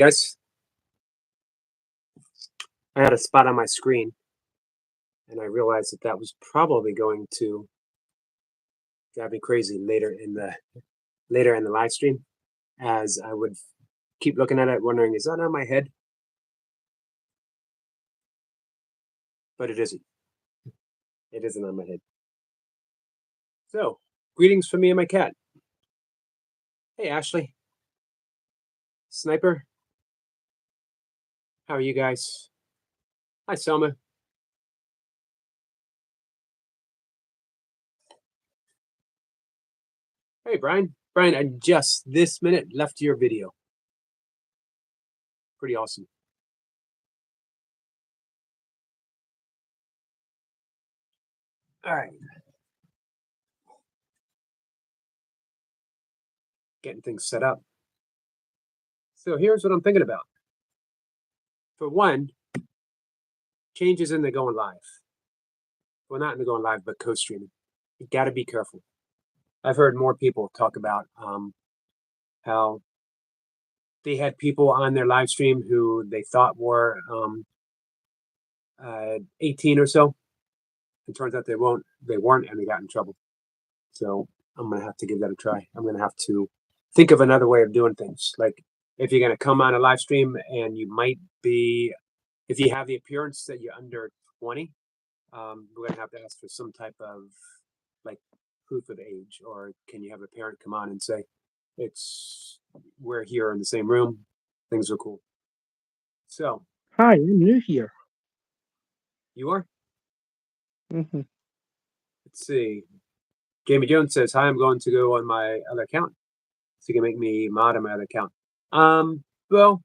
Yes, I had a spot on my screen, and I realized that that was probably going to drive me crazy later in the live stream, as I would keep looking at it, wondering, is that on my head? But it isn't. It isn't on my head. So, greetings from me and my cat. Hey, Ashley. Sniper. How are you guys? Hi, Selma. Hey, Brian. Brian, I just this minute left your video. Pretty awesome. All right. Getting things set up. So here's what I'm thinking about. For one, changes in the going live. Well, not in the going live, but co-streaming. You got to be careful. I've heard more people talk about how they had people on their live stream who they thought were 18 or so. It turns out they weren't, and they got in trouble. So I'm gonna have to give that a try. I'm gonna have to think of another way of doing things. Like if you're gonna come on a live stream and you might be, if you have the appearance that you're under 20, we're gonna have to ask for some type of like proof of age, or can you have a parent come on and say, we're here in the same room, things are cool. So Hi, I'm new here. you are? Mm-hmm. Let's see. Jamie Jones says, "Hi, I'm going to go on my other account, so you can make me mod on my other account." Well,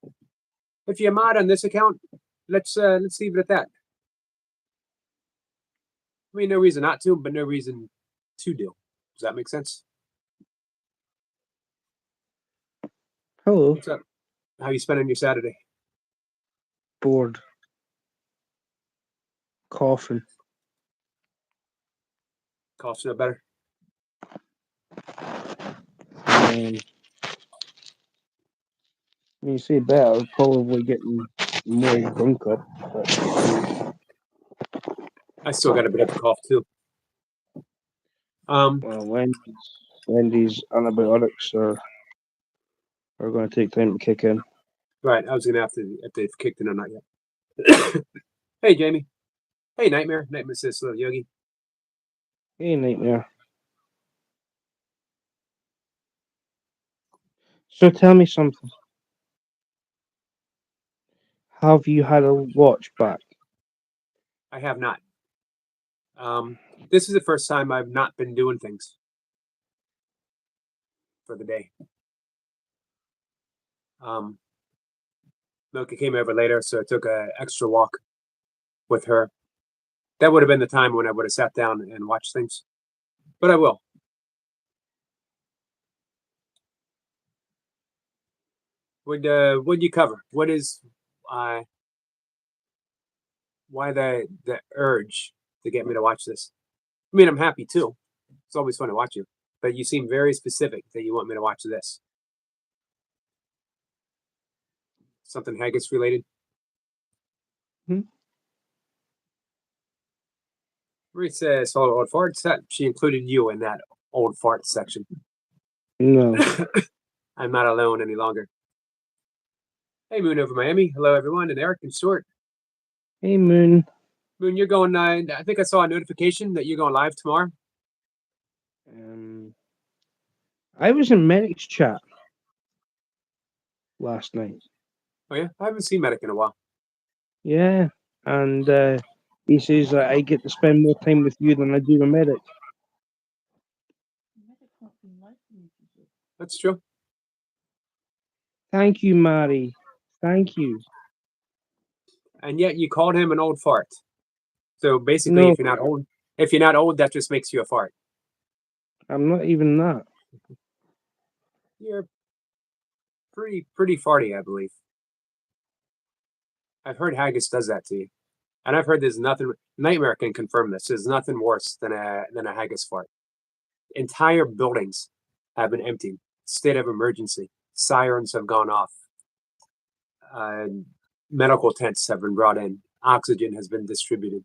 if you mod on this account, let's leave it at that. I mean, no reason not to, but no reason to do. Does that make sense? Hello. What's up? How you spending your Saturday? Bored. Coughing. Cough's no better. When you say better, probably getting more drunk up. But I still got a bit of a cough too. well, Wendy's antibiotics are going to take time to kick in. Right. I was gonna have to if they've kicked in or not yet. Hey, Jamie. Hey, Nightmare. Nightmare says hello, Yogi. Hey, Nightmare. So tell me something. Have you had a watch back? I have not. This is the first time I've not been doing things for the day. Milka came over later, so I took an extra walk with her. That would have been the time when I would have sat down and watched things, but I will. What'd you cover? What is why the urge to get me to watch this? I mean, I'm happy too. It's always fun to watch you, but you seem very specific that you want me to watch this. Something Haggis related? Marie says, "Oh, old fart." She included you in that old fart section. No. I'm not alone any longer. Hey, Moon over Miami. Hello, everyone, and Eric and Stuart. Hey, Moon. Moon, you're going. I think I saw a notification that you're going live tomorrow. I was in Medic's chat last night. Oh yeah, I haven't seen Medic in a while. Yeah, and he says that I get to spend more time with you than I do with Medic. That's true. Thank you, Mari. Thank you. And yet you called him an old fart. So basically, No, if you're not old, that just makes you a fart. I'm not even that. You're pretty farty, I believe. I've heard Haggis does that to you, and I've heard there's nothing. Nightmare can confirm this. There's nothing worse than a Haggis fart. Entire buildings have been emptied. State of emergency. Sirens have gone off. medical tents have been brought in. Oxygen has been distributed.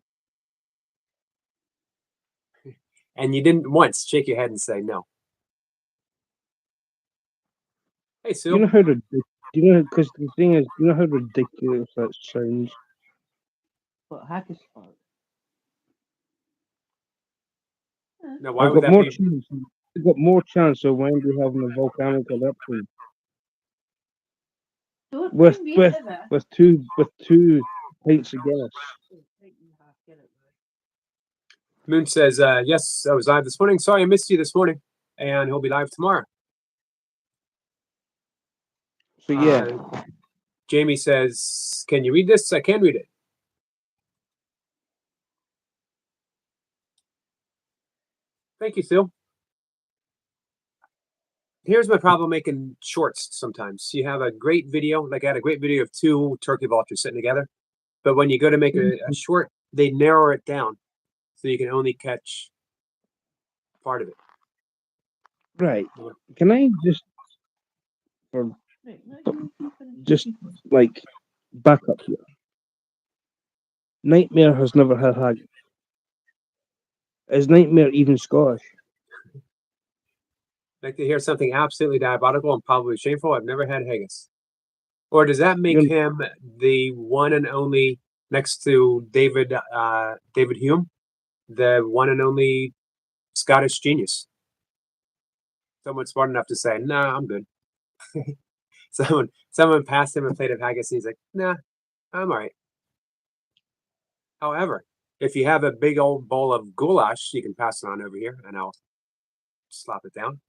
And you didn't once shake your head and say no. Hey, Sue. You know how ridiculous. Because the thing is, you know how ridiculous that sounds. What haggis fart? Now, why I've would got that more be? chance. I've got more chance of Wendy having a volcanic eruption Don't with bring me with into this. with two pints of Guinness. Moon says, yes, I was live this morning. Sorry I missed you this morning. And he'll be live tomorrow. So yeah, Jamie says, can you read this? I can read it. Thank you, Phil. Here's my problem making shorts sometimes. You have a great video, like I had a great video of two turkey vultures sitting together. But when you go to make a short, they narrow it down so you can only catch part of it. right. Can I just for Right, let me finish just speaking. like back up here? Nightmare has never had haggis. Is Nightmare even Scottish? Like to hear something absolutely diabolical and probably shameful. I've never had haggis. Or does that make him the one and only next to David Hume, the one and only Scottish genius? Someone smart enough to say, "Nah, I'm good." someone passed him a plate of haggis, and he's like, "Nah, I'm all right." However, if you have a big old bowl of goulash, you can pass it on over here, and I'll slop it down.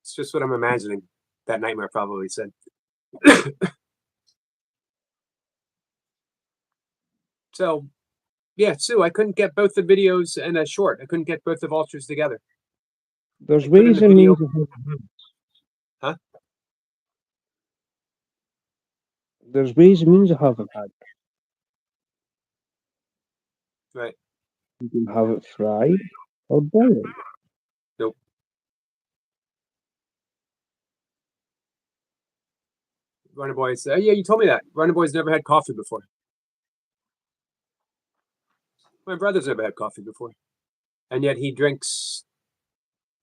It's just what I'm imagining. That Nightmare probably said. So, yeah, Sue, I couldn't get both the videos in a short. I couldn't get both the vultures together. There's They put in ways the and video. means of having haggis. Huh? There's ways and means of having haggis. Right. You can have it fried or boiled. Nope. Runner Boy said, yeah, you told me that. Runner Boy's never had coffee before. My brother's never had coffee before. And yet he drinks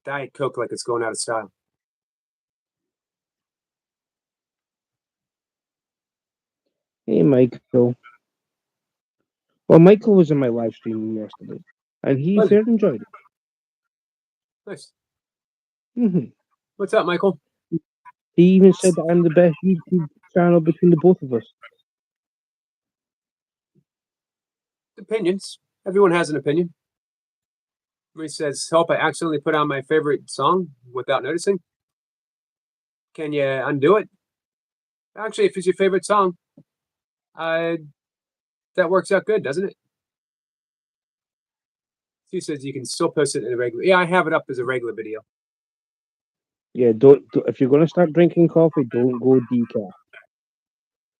Diet Coke like it's going out of style. Hey, Michael. Well, Michael was in my live stream yesterday, and he Was he? fairly enjoyed it. Nice. hmm What's up, Michael? He even said that I'm the best YouTube channel between the both of us. Opinions. Everyone has an opinion. He says, help, I accidentally put on my favorite song without noticing. Can you undo it? Actually, if it's your favorite song, that works out good, doesn't it? She says you can still post it in a regular. Yeah, I have it up as a regular video. Yeah, don't if you're gonna start drinking coffee, don't go decaf.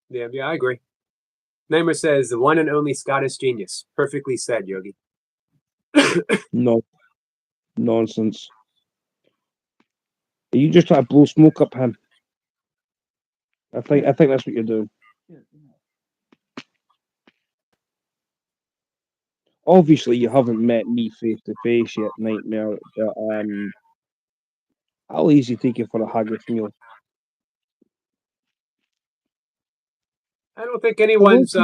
Yeah, I agree. Namer says the one and only Scottish genius. Perfectly said, Yogi. No nonsense. You just try to blow smoke up him. I think that's what you're doing. Obviously, you haven't met me face to face yet, Nightmare. But I'll easily take you for a haggis meal. I don't think anyone's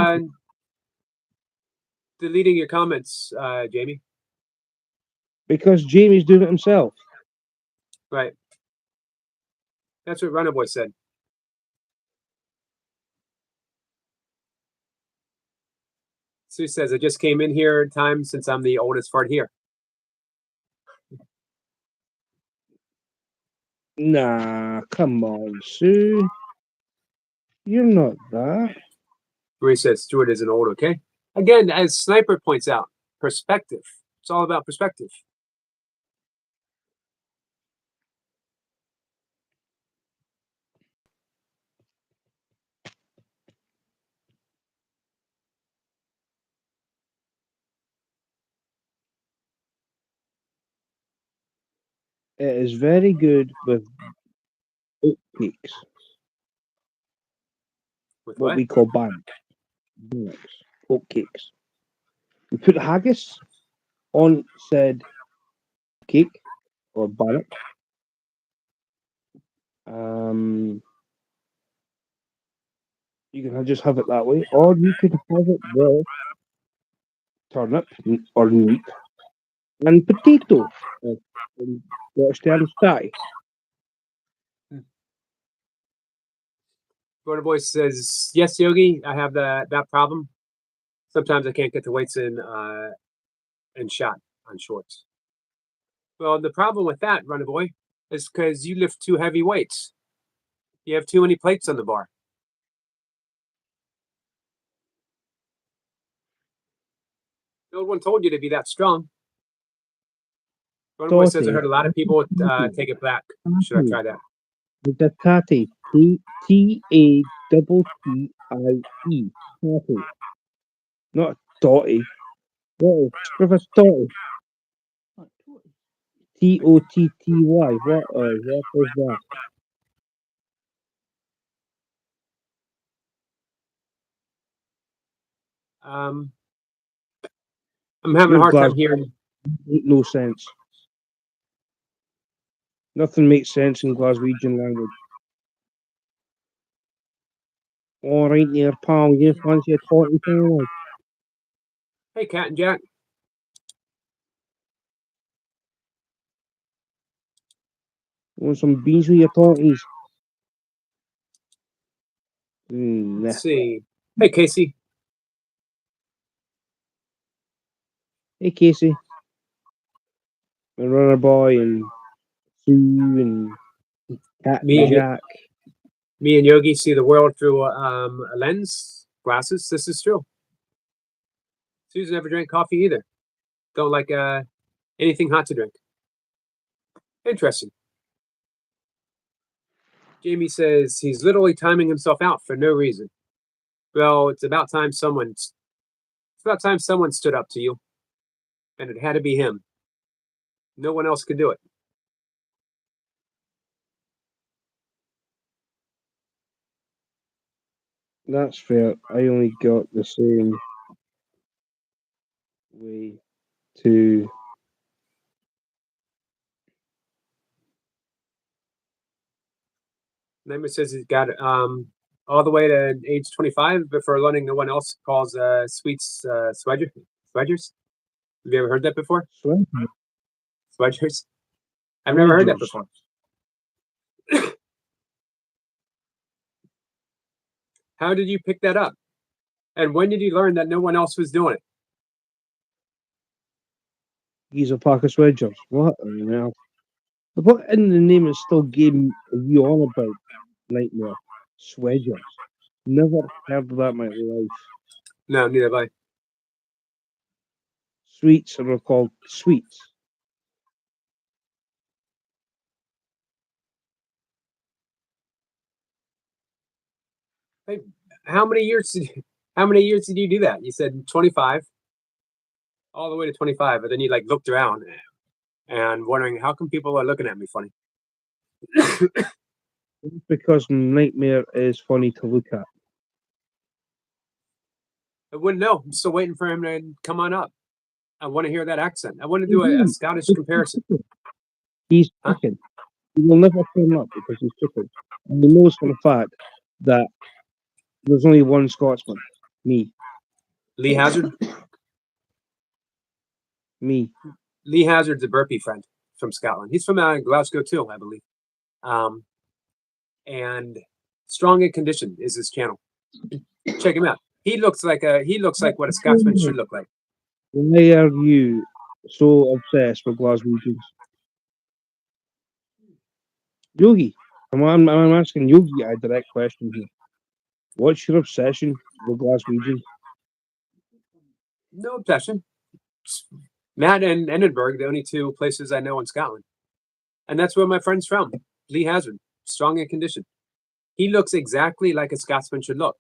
deleting your comments, Jamie. Because Jamie's doing it himself. Right. That's what Runner Boy said. Sue says, I just came in here in time since I'm the oldest fart here. Nah, come on, Sue. You're not that. Marie says, Stuart isn't old, okay? Again, as Sniper points out, perspective. It's all about perspective. It is very good with oat cakes. With what what? we call bannocks, oatcakes. We put haggis on said cake or bannock. You can just have it that way, or you could have it with turnip or meat and potato. Stern sty. Border Boy says, yes, Yogi, I have that problem. Sometimes I can't get the weights in shot on shorts. Well, the problem with that, Runner Boy, is because you lift too heavy weights. You have too many plates on the bar. No one told you to be that strong. Runner Boy says, I heard a lot of people take it back. Should I try that? With the tatty. Tattie. Tatty. Not dotty. What is Griffith's dotty? What, totally. Totty. What is that? I'm having a You're hard time Glasgow. hearing. Make no sense. Nothing makes sense in Glaswegian language. All right, there, pal. You fancy a totty thing? Hey, Cat and Jack. Want some beans with your totties? Nah. Let's see. Hey, Casey. Hey, Casey. And Runner Boy and Sue and Cat Me and and Jack. Me and Yogi see the world through a lens, glasses. This is true. Susan never drank coffee either. Don't like anything hot to drink. Interesting. Jamie says he's literally timing himself out for no reason. Well, it's about time someone stood up to you, and it had to be him. No one else could do it. That's fair. I only got the same way to. Nightmare says he's got all the way to age 25 before learning no one else calls sweets swedgers. Have you ever heard that before? Swedgers? I've never heard that Swedgers. before. How did you pick that up? And when did you learn that no one else was doing it? He's a pack of Swedgers. What on earth? What in the name is still game are you on about? Nightmare. Swedgers. Never heard of that in my life. No, neither have I. Sweets are called sweets. How many years did you do that? You said 25, all the way to 25, but then you like looked around and wondering how come people are looking at me funny. Because Nightmare is funny to look at. I wouldn't know. I'm still waiting for him to come on up. I want to hear that accent. I want to do a Scottish comparison. He's Huh? chicken. He will never turn up because he's chicken. And he knows for a fact that there's only one Scotsman. Me. Lee Hazard. Me. Lee Hazard's a burpee friend from Scotland. He's from Glasgow too, I believe. And Strong and Conditioned is his channel. Check him out. He looks like what a Scotsman should look like. Why are you so obsessed with Glaswegians? Yogi. I'm asking Yogi a direct question here. What's your obsession with Glaswegians? No obsession. Matt and Edinburgh, the only two places I know in Scotland. And that's where my friend's from. Lee Hazard, Strong and Conditioned. He looks exactly like a Scotsman should look.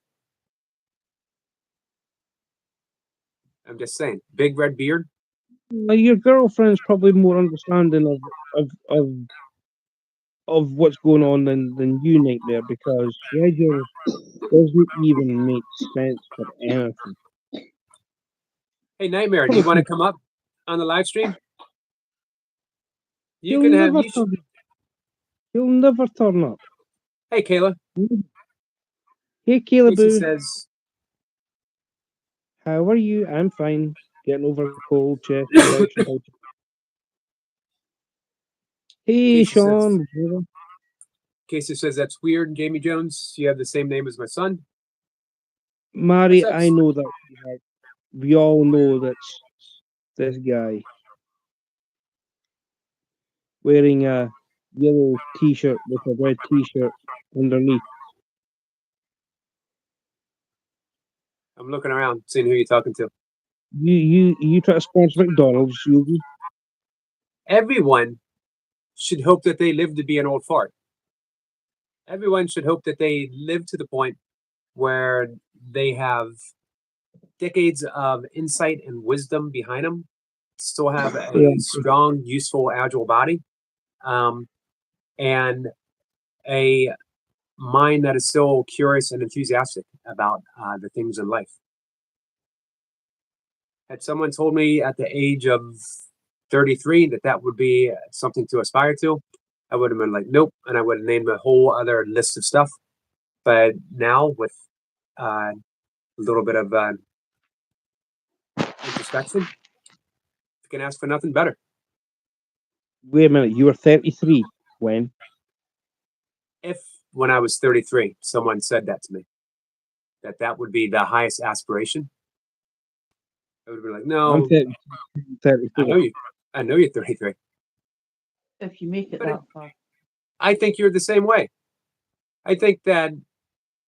I'm just saying. Big red beard. Your girlfriend's probably more understanding of what's going on than you, Nightmare, because Swedgers doesn't even make sense for anything. Hey, Nightmare, do you want to come up on the live stream? You He'll can have. never You should, turn. He'll never turn up. hey, Kayla. Hey, Caleb, Casey says, how are you? I'm fine. Getting over a cold, chest infection. Hey, Casey says, Sean. brother. Casey says that's weird. Jamie Jones, you have the same name as my son. Mary, What's up? I know that. We all know that's this guy wearing a yellow T-shirt with a red T-shirt underneath. I'm looking around, seeing who you're talking to. You try to sponsor McDonald's, Yogi? Everyone should hope that they live to be an old fart. Everyone should hope that they live to the point where they have decades of insight and wisdom behind them, still have a Yeah. strong, useful, agile body, and a mind that is still curious and enthusiastic about the things in life. Had someone told me at the age of 33 that that would be something to aspire to, I would have been like, nope, and I would have named a whole other list of stuff. But now, with a little bit of introspection, you can ask for nothing better. Wait a minute. You were 33 when? If when I was 33, someone said that to me, that that would be the highest aspiration, I would be like, I'm no, 34. I know you're 33. If you make it But that far. I think you're the same way. I think that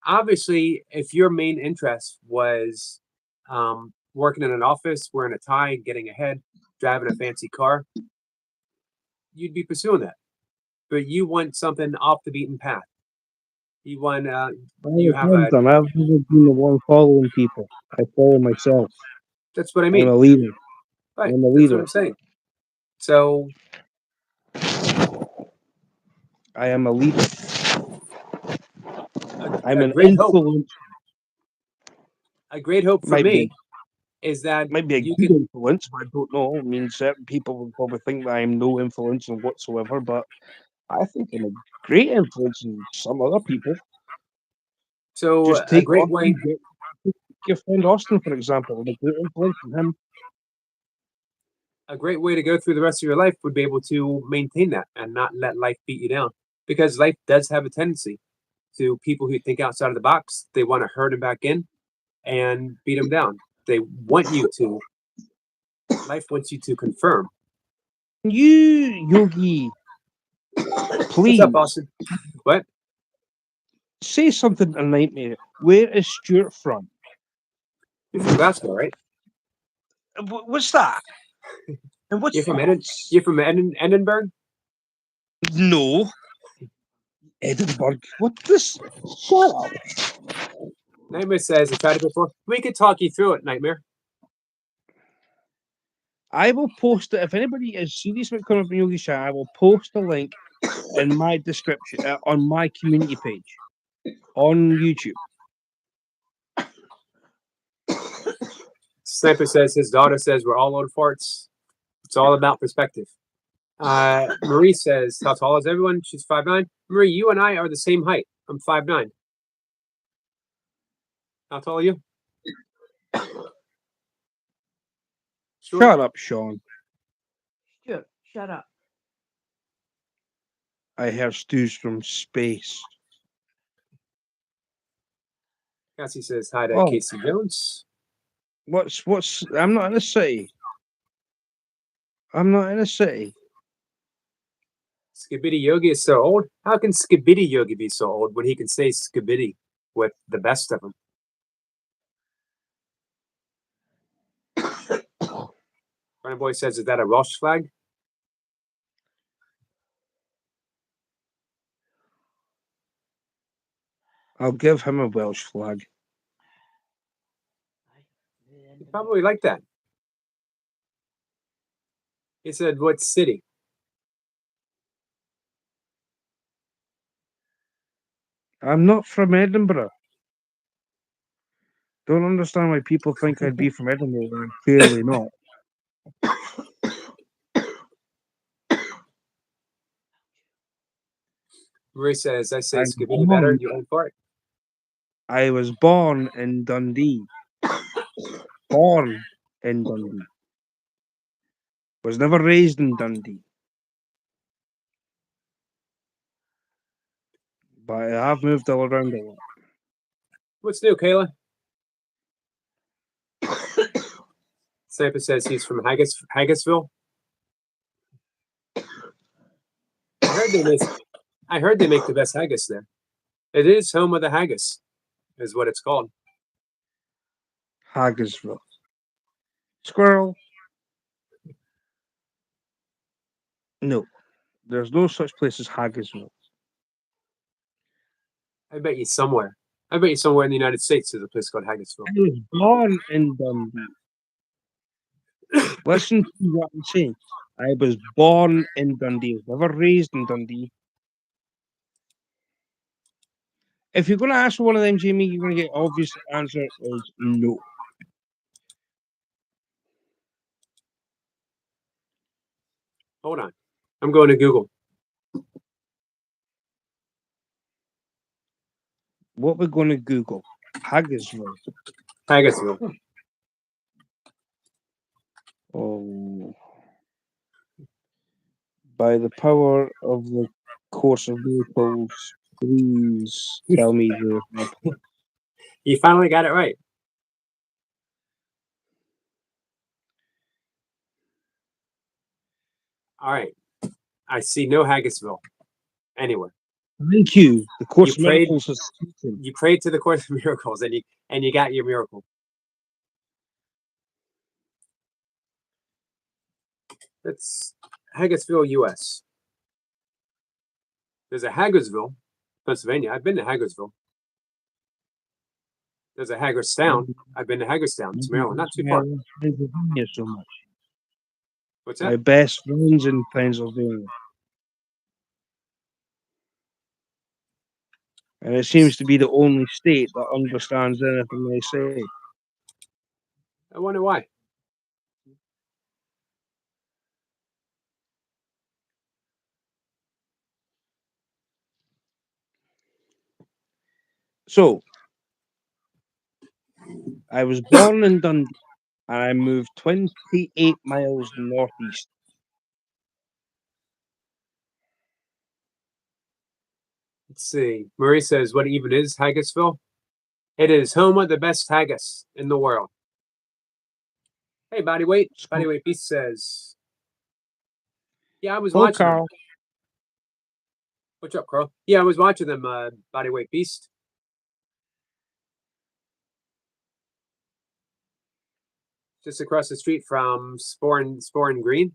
obviously, if your main interest was working in an office, wearing a tie, getting ahead, driving a fancy car, you'd be pursuing that. But you want something off the beaten path. You want you have a. I've never been the one following people. I follow myself. That's what I I'm mean. a leader. Right. I'm a That's leader. what I'm saying. So I am a leader. I'm a an great hope. influence. A great hope for Might me be is that might be a you good can. influence. I don't know. I mean, certain people will probably think that I'm no influence whatsoever, but I think I'm a great influence on some other people. So Just a take great way. your friend Austin, for example, a great influence on him. A great way to go through the rest of your life would be able to maintain that and not let life beat you down, because life does have a tendency to people who think outside of the box. They want to herd them back in and beat them down. They want you to. Life wants you to confirm. You, Yogi, What's please up, Austin? What? say something to Nightmare. Where is Stuart from? You're from Glasgow, right? What's that? And what's You're from that? You're from Edinburgh. No, Edinburgh. What this? Shut up. Nightmare says, "I tried it before. We could talk you through it, Nightmare." I will post it if anybody is serious about coming up in Yogi Chat. I will post a link in my description on my community page on YouTube. Sniper says his daughter says we're all old farts. It's all about perspective. Marie says, how tall is everyone? She's 5'9". Marie, you and I are the same height. I'm 5'9". How tall are you? Sure. Shut up, Sean. Stuart, shut up. I hear Stu's from space. Cassie says hi to Oh. Casey Jones. What's? I'm not in a city. I'm not in a city. Skibidi Yogi is so old. How can Skibidi Yogi be so old when he can say Skibidi with the best of them? Running Boy says, is that a Welsh flag? I'll give him a Welsh flag. You probably like that. He said, what city? I'm not from Edinburgh. Don't understand why people think I'd be from Edinburgh when I'm clearly not. Marie says, I say I'm Scooby better, born- you went for it. I was born in Dundee. Born in Dundee. Was never raised in Dundee. But I have moved all around a lot. What's new, Kayla? Sniper says he's from Haggisville. I heard they make the best haggis there. It is home of the haggis, is what it's called. Haggisville. Squirrel. No. There's no such place as Haggisville. I bet you somewhere. I bet you somewhere in the United States there's a place called Haggisville. I was born in Dundee. Listen to what I'm saying. I was born in Dundee. I was never raised in Dundee. If you're going to ask for one of them, Jamie, you're going to get obvious answer is no. Hold on. I'm going to Google. What we're going to Google? Haggisville. Haggisville. Oh. By the power of the course of miracles, please tell me the. You finally got it right. All right. I see no Haggisville anywhere. Thank you. The course You of prayed- miracles has spoken. You prayed to the Course of Miracles and you got your miracle. That's Haggisville, U.S. There's a Hagersville, Pennsylvania. I've been to Hagersville. There's a Hagerstown. I've been to Hagerstown. It's Maryland. Not too far. Pennsylvania so much. What's My that? best friends in Pennsylvania. And it seems to be the only state that understands anything they say. I wonder why. So, I was born in Dundee and I moved 28 miles northeast. Let's see. Marie says, what even is Haggisville? It is home of the best haggis in the world. Hey, Bodyweight. Bodyweight Beast says, yeah, I was Hello, watching them. Carl. What's up, Carl? Yeah, I was watching them, Bodyweight Beast. Just across the street from Sporn Green.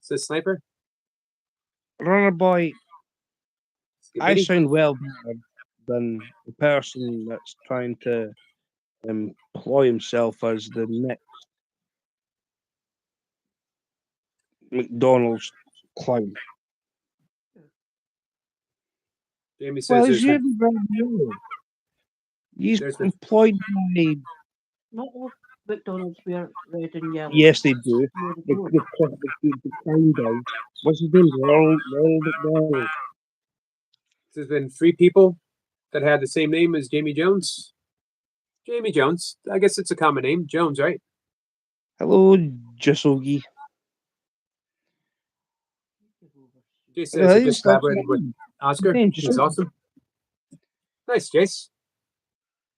Says Sniper. Runner boy, I Skibidi. sound well better than the person that's trying to employ himself as the next McDonald's clown. Jamie says Well, there's he's really very young. He's There's the- employed by. Not all McDonald's wear red and yellow. Yes, they do. No, they The, don't. the clown guy. What's his name? Ronald McDonald. there's been 3 people that had the same name as Jamie Jones. Jamie Jones. I guess it's a common name. Jones, right? Hello, Jasogi. Jace says he just collaborated with name. Oscar. Name, That's Jace. awesome. Nice, Jace.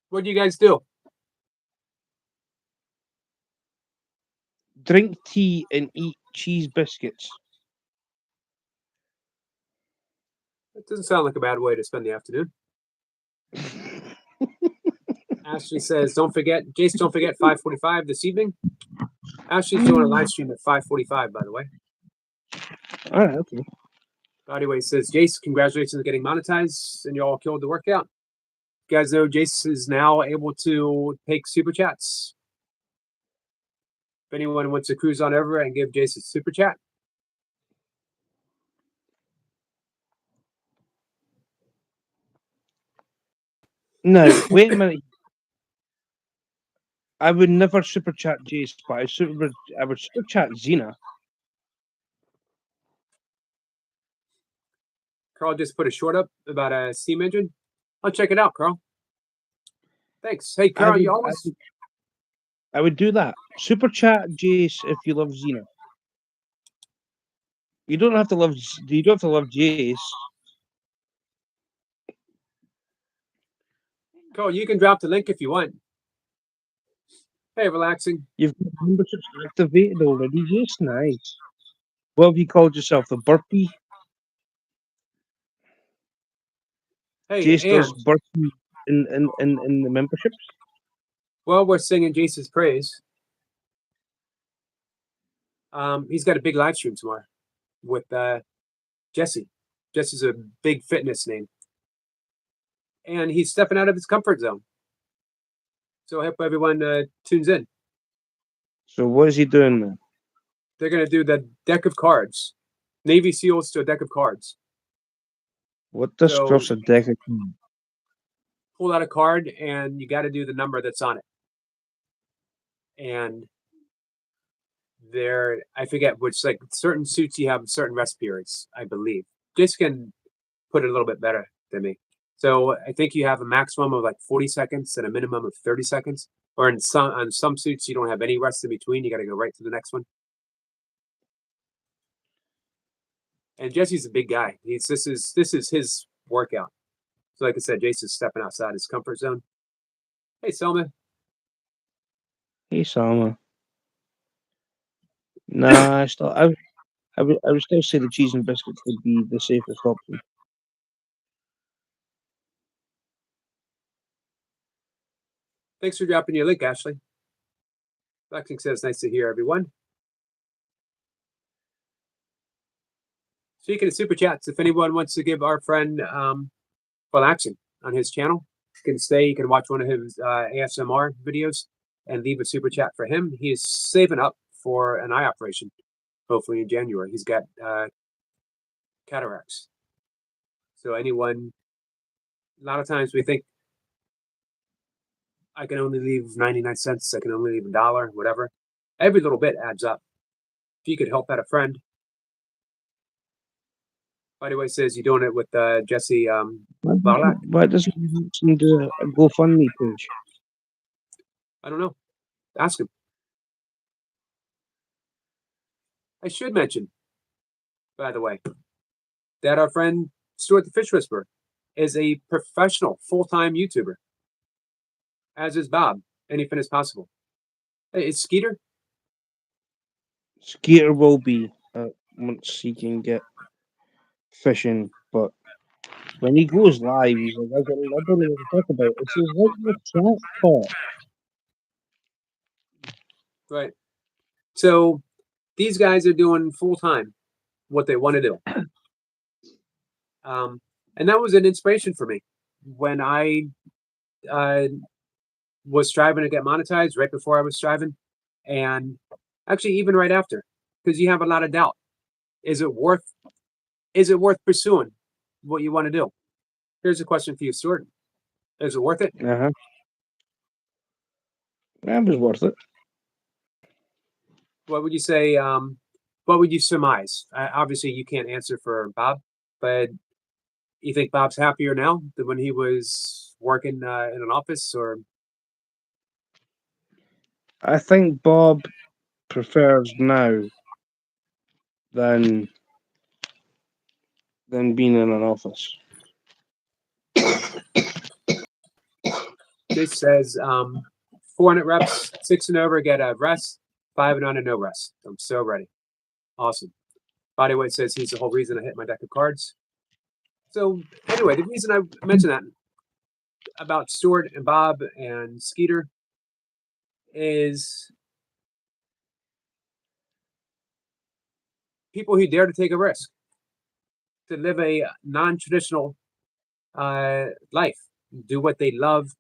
What do you guys do? Drink tea and eat cheese biscuits. That doesn't sound like a bad way to spend the afternoon. Ashley says, don't forget, Jace, don't forget 5:45 this evening. Ashley's doing a live stream at 5:45, by the way. All right, okay. Bodyweight says, Jace, congratulations on getting monetized, and you all killed the workout. You guys know Jace is now able to take super chats. If anyone wants to cruise on over and give Jace a super chat, No, wait a minute. I would never super chat Jace, but I would super chat Xena. Carl just put a short up about a steam engine. I'll check it out, Carl. Thanks. Hey, Carl, you always. I would do that. Super chat Jace if you love Xena. You don't have to love. You don't have to love Jace. Carl, you can drop the link if you want. Hey, relaxing. You've got memberships activated already. Jace, nice. What have you called yourself? The burpee. Hey, Jace and does burpee in the memberships. while we're singing Jace's praise, he's got a big live stream tomorrow with Jesse. Jesse's a big fitness name, and he's stepping out of his comfort zone. So I hope everyone tunes in. So what is he doing then? They're going to do the deck of cards, Navy SEALs to a deck of cards. What does So- cross a deck of cards? Pull out a card, and you got to do the number that's on it. And I forget which, like certain suits you have certain rest periods, I believe. Just can put it a little bit better than me. So I think you have a maximum of like 40 seconds and a minimum of 30 seconds. Or on some suits you don't have any rest in between. You got to go right to the next one. And Jesse's a big guy. This is his workout. So like I said, Jason's stepping outside his comfort zone. Hey, Selma. Hey, Sama. Nah, I would still say the cheese and biscuits would be the safest option. Thanks for dropping your link, Ashley. Lexing says, nice to hear everyone. Speaking of super chats, if anyone wants to give our friend Relaxing on his channel, you can stay, you can watch one of his ASMR videos and leave a super chat for him. He is saving up for an eye operation, hopefully in January. He's got cataracts. So anyone, a lot of times we think, I can only leave 99 cents, I can only leave $1, whatever. Every little bit adds up. If you could help out a friend. By the way, says you're doing it with Jesse Barlak. Why doesn't he do a GoFundMe page? I don't know. Ask him. I should mention, by the way, that our friend Stuart the Fish Whisperer is a professional full-time YouTuber, as is Bob. Anything is possible. Hey, is Skeeter? Skeeter will be once he can get fishing, but when he goes live, he's like, I don't know what to talk about. It's his like the chat part. Right. So these guys are doing full-time what they want to do. And that was an inspiration for me when I was striving to get monetized right before I was striving, and actually even right after, because you have a lot of doubt. Is it worth pursuing what you want to do? Here's a question for you, Stuart. Is it worth it? That was worth it. What would you say? What would you surmise? Obviously, you can't answer for Bob, but you think Bob's happier now than when he was working in an office, or? I think Bob prefers now than being in an office. This says 400 reps, 6 and over, get a rest, 5 and under, no rest. I'm so ready. Awesome. Bodyweight says he's the whole reason I hit my deck of cards. So anyway, the reason I mentioned that about Stuart and Bob and Skeeter is people who dare to take a risk, to live a non-traditional life, do what they love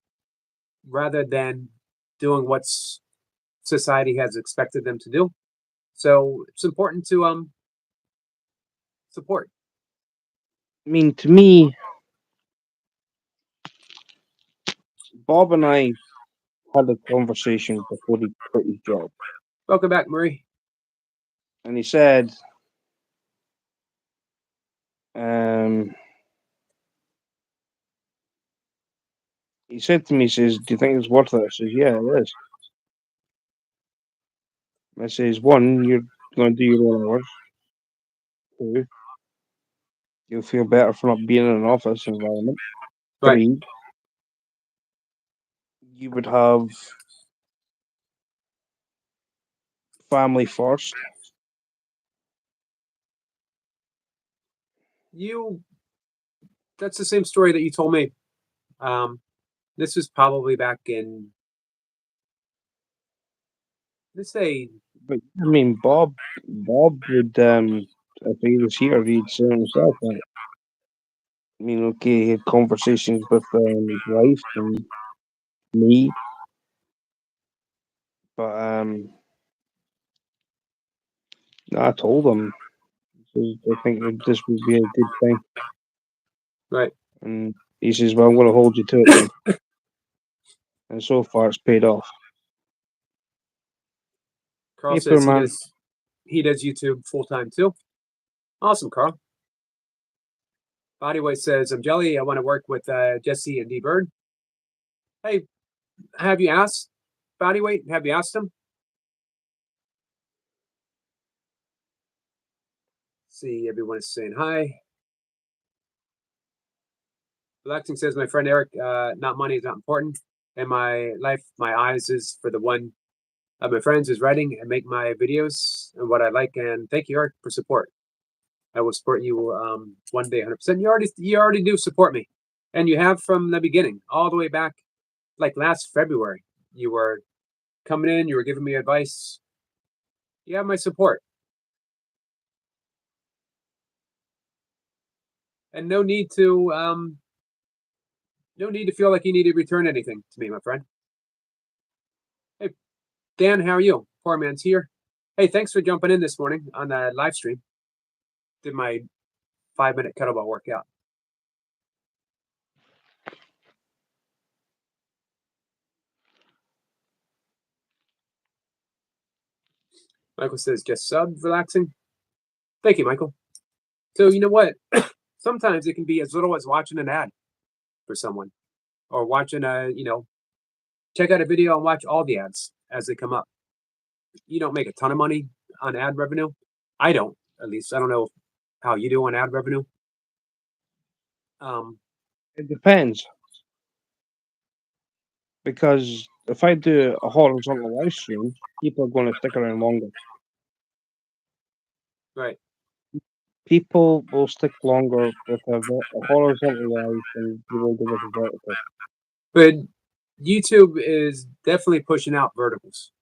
rather than doing what society has expected them to do. So it's important to support. I mean, to me, Bob and I had a conversation before he quit his job, Welcome back, Murray. and he said, he said to me, he says, "Do you think it's worth it?" I says, "Yeah, it is." I says, "One, you're going to do your own hours. Two, you'll feel better for not being in an office environment. Right. Three, you would have family first." That's the same story that you told me. This was probably back in, let's say, But I mean, Bob would, if he was here, he'd say himself. Like, I mean, okay, he had conversations with his wife and me, but I told him, I think that this would be a good thing. right. And he says, "Well, I'm going to hold you to it then." And so far, it's paid off. Carl Hey, says poor man. he does YouTube full time too. Awesome, Carl. Bodyweight says, I'm jelly. I want to work with Jesse and D Bird. Hey, have you asked Bodyweight? Have you asked him? See, everyone is saying hi. Relaxing says, my friend Eric, not money is not important. In my life, my eyes is for the one of my friends is writing and make my videos and what I like. And thank you, Eric, for support. I will support you one day, 100%. You already do support me, and you have from the beginning, all the way back, like last February. You were coming in, you were giving me advice. You have my support, and no need to feel like you need to return anything to me, my friend. Hey, Dan, how are you? Poor man's here. Hey, thanks for jumping in this morning on the live stream. Did my 5-minute kettlebell workout. Michael says, just sub relaxing. Thank you, Michael. So you know what? Sometimes it can be as little as watching an ad for someone, or watching check out a video and watch all the ads as they come up. You don't make a ton of money on ad revenue. I don't, at least. I don't know how you do on ad revenue. It depends. Because if I do a horizontal live stream, people are going to stick around longer. Right. People will stick longer with a horizontal live than they will do with a vertical. But YouTube is definitely pushing out verticals.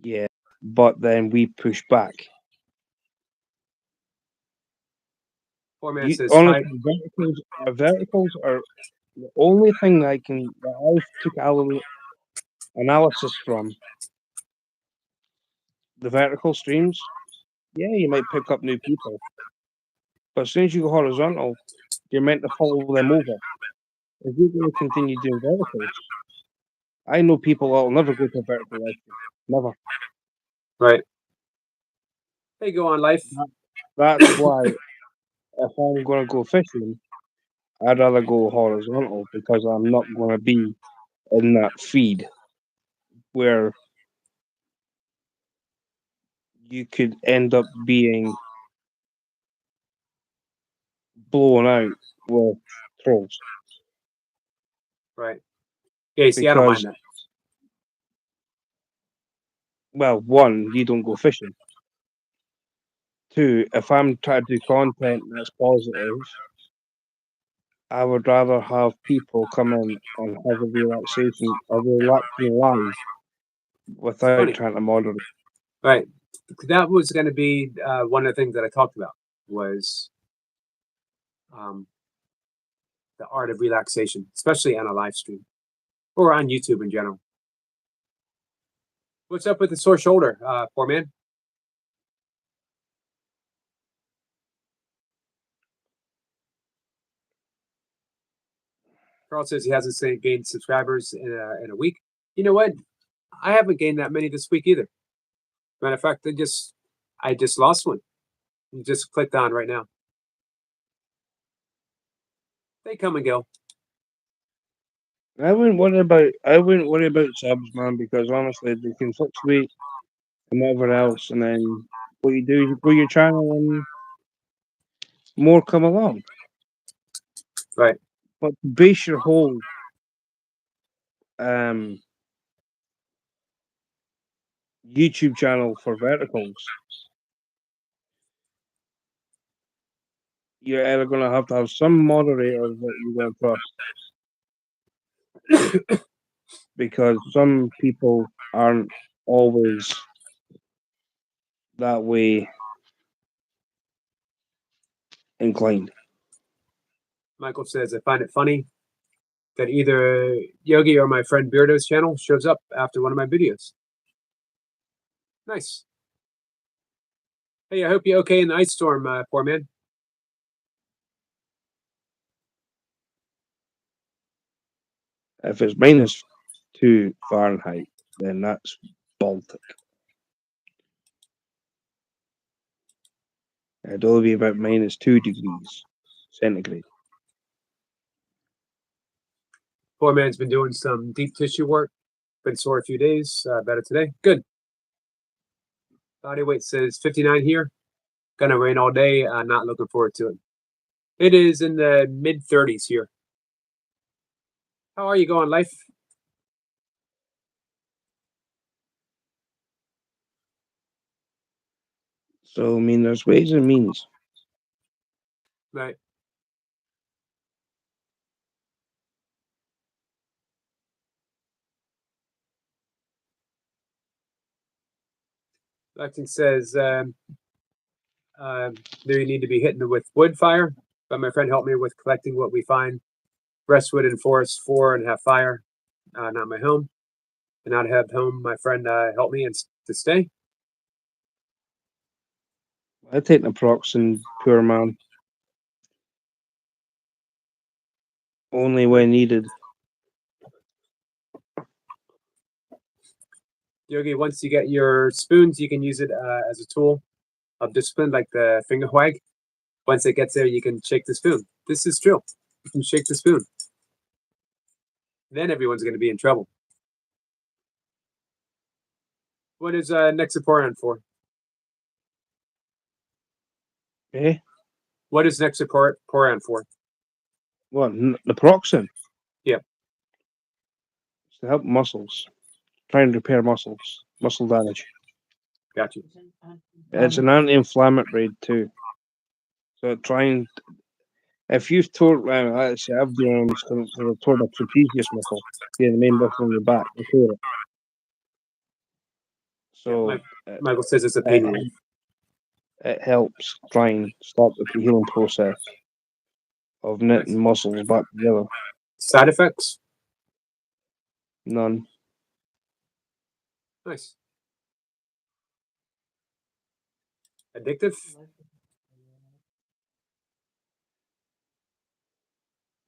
Yeah, but then we push back. Poor man says, Honestly, verticals are the only thing that I took analysis from. The vertical streams, yeah, you might pick up new people, but as soon as you go horizontal, you're meant to follow them over. If you're going to continue doing verticals, I know people that will never go to a vertical life. Never. right. Hey, go on life. That's why if I'm going to go fishing, I'd rather go horizontal because I'm not going to be in that feed where you could end up being blown out with trolls. Right. Yeah, see, I don't mind that. Well, one, you don't go fishing. Two, if I'm trying to do content that's positive, I would rather have people come in and have a relaxing live without Funny. trying to moderate. Right. That was going to be one of the things that I talked about was the art of relaxation, especially on a live stream or on YouTube in general. What's up with the sore shoulder, poor man? Carl says he hasn't gained subscribers in a week. You know what? I haven't gained that many this week either. Matter of fact, I just lost one. Just clicked on right now. They come and go. I wouldn't worry about subs, man, because honestly they can fluctuate and whatever else, and then what you do is you grow your channel and more come along. Right. But to base your whole um YouTube channel for verticals, you're either gonna have to have some moderators that you're gonna trust. Because some people aren't always that way inclined. Michael says, I find it funny that either Yogi or my friend Beardo's channel shows up after one of my videos. Nice. Hey, I hope you're okay in the ice storm, poor man. If it's -2 Fahrenheit, then that's Baltic. It'll be about -2 degrees centigrade. Poor man's been doing some deep tissue work. Been sore a few days. Better today. Good. Body weight says 59 here. Gonna rain all day. Not looking forward to it. It is in the mid-30s here. How are you going, life? So, I mean, there's ways and means. Right. Lexington says there you need to be hitting it with wood fire, but my friend helped me with collecting what we find. Restwood and forest 4 and have fire, not my home. And not have home, my friend helped me to stay. I take naproxen, poor man. Only when needed. Yogi, once you get your spoons, you can use it as a tool of discipline, like the finger wag. Once it gets there, you can shake the spoon. This is true. You can shake the spoon. Then everyone's going to be in trouble. What is Nexaporan for? Eh? What is Nexaporan for? What? Naproxen? Yep. It's to help muscles. Try and repair muscle damage. Gotcha. It's an anti-inflammatory too. So if you've tore, actually, I've been torn a trapezius muscle, the main muscle in the back. I tore it. So Michael says it's a pain relief. It helps try and stop the healing process of knitting muscles back together. Side effects? None. Nice. Addictive?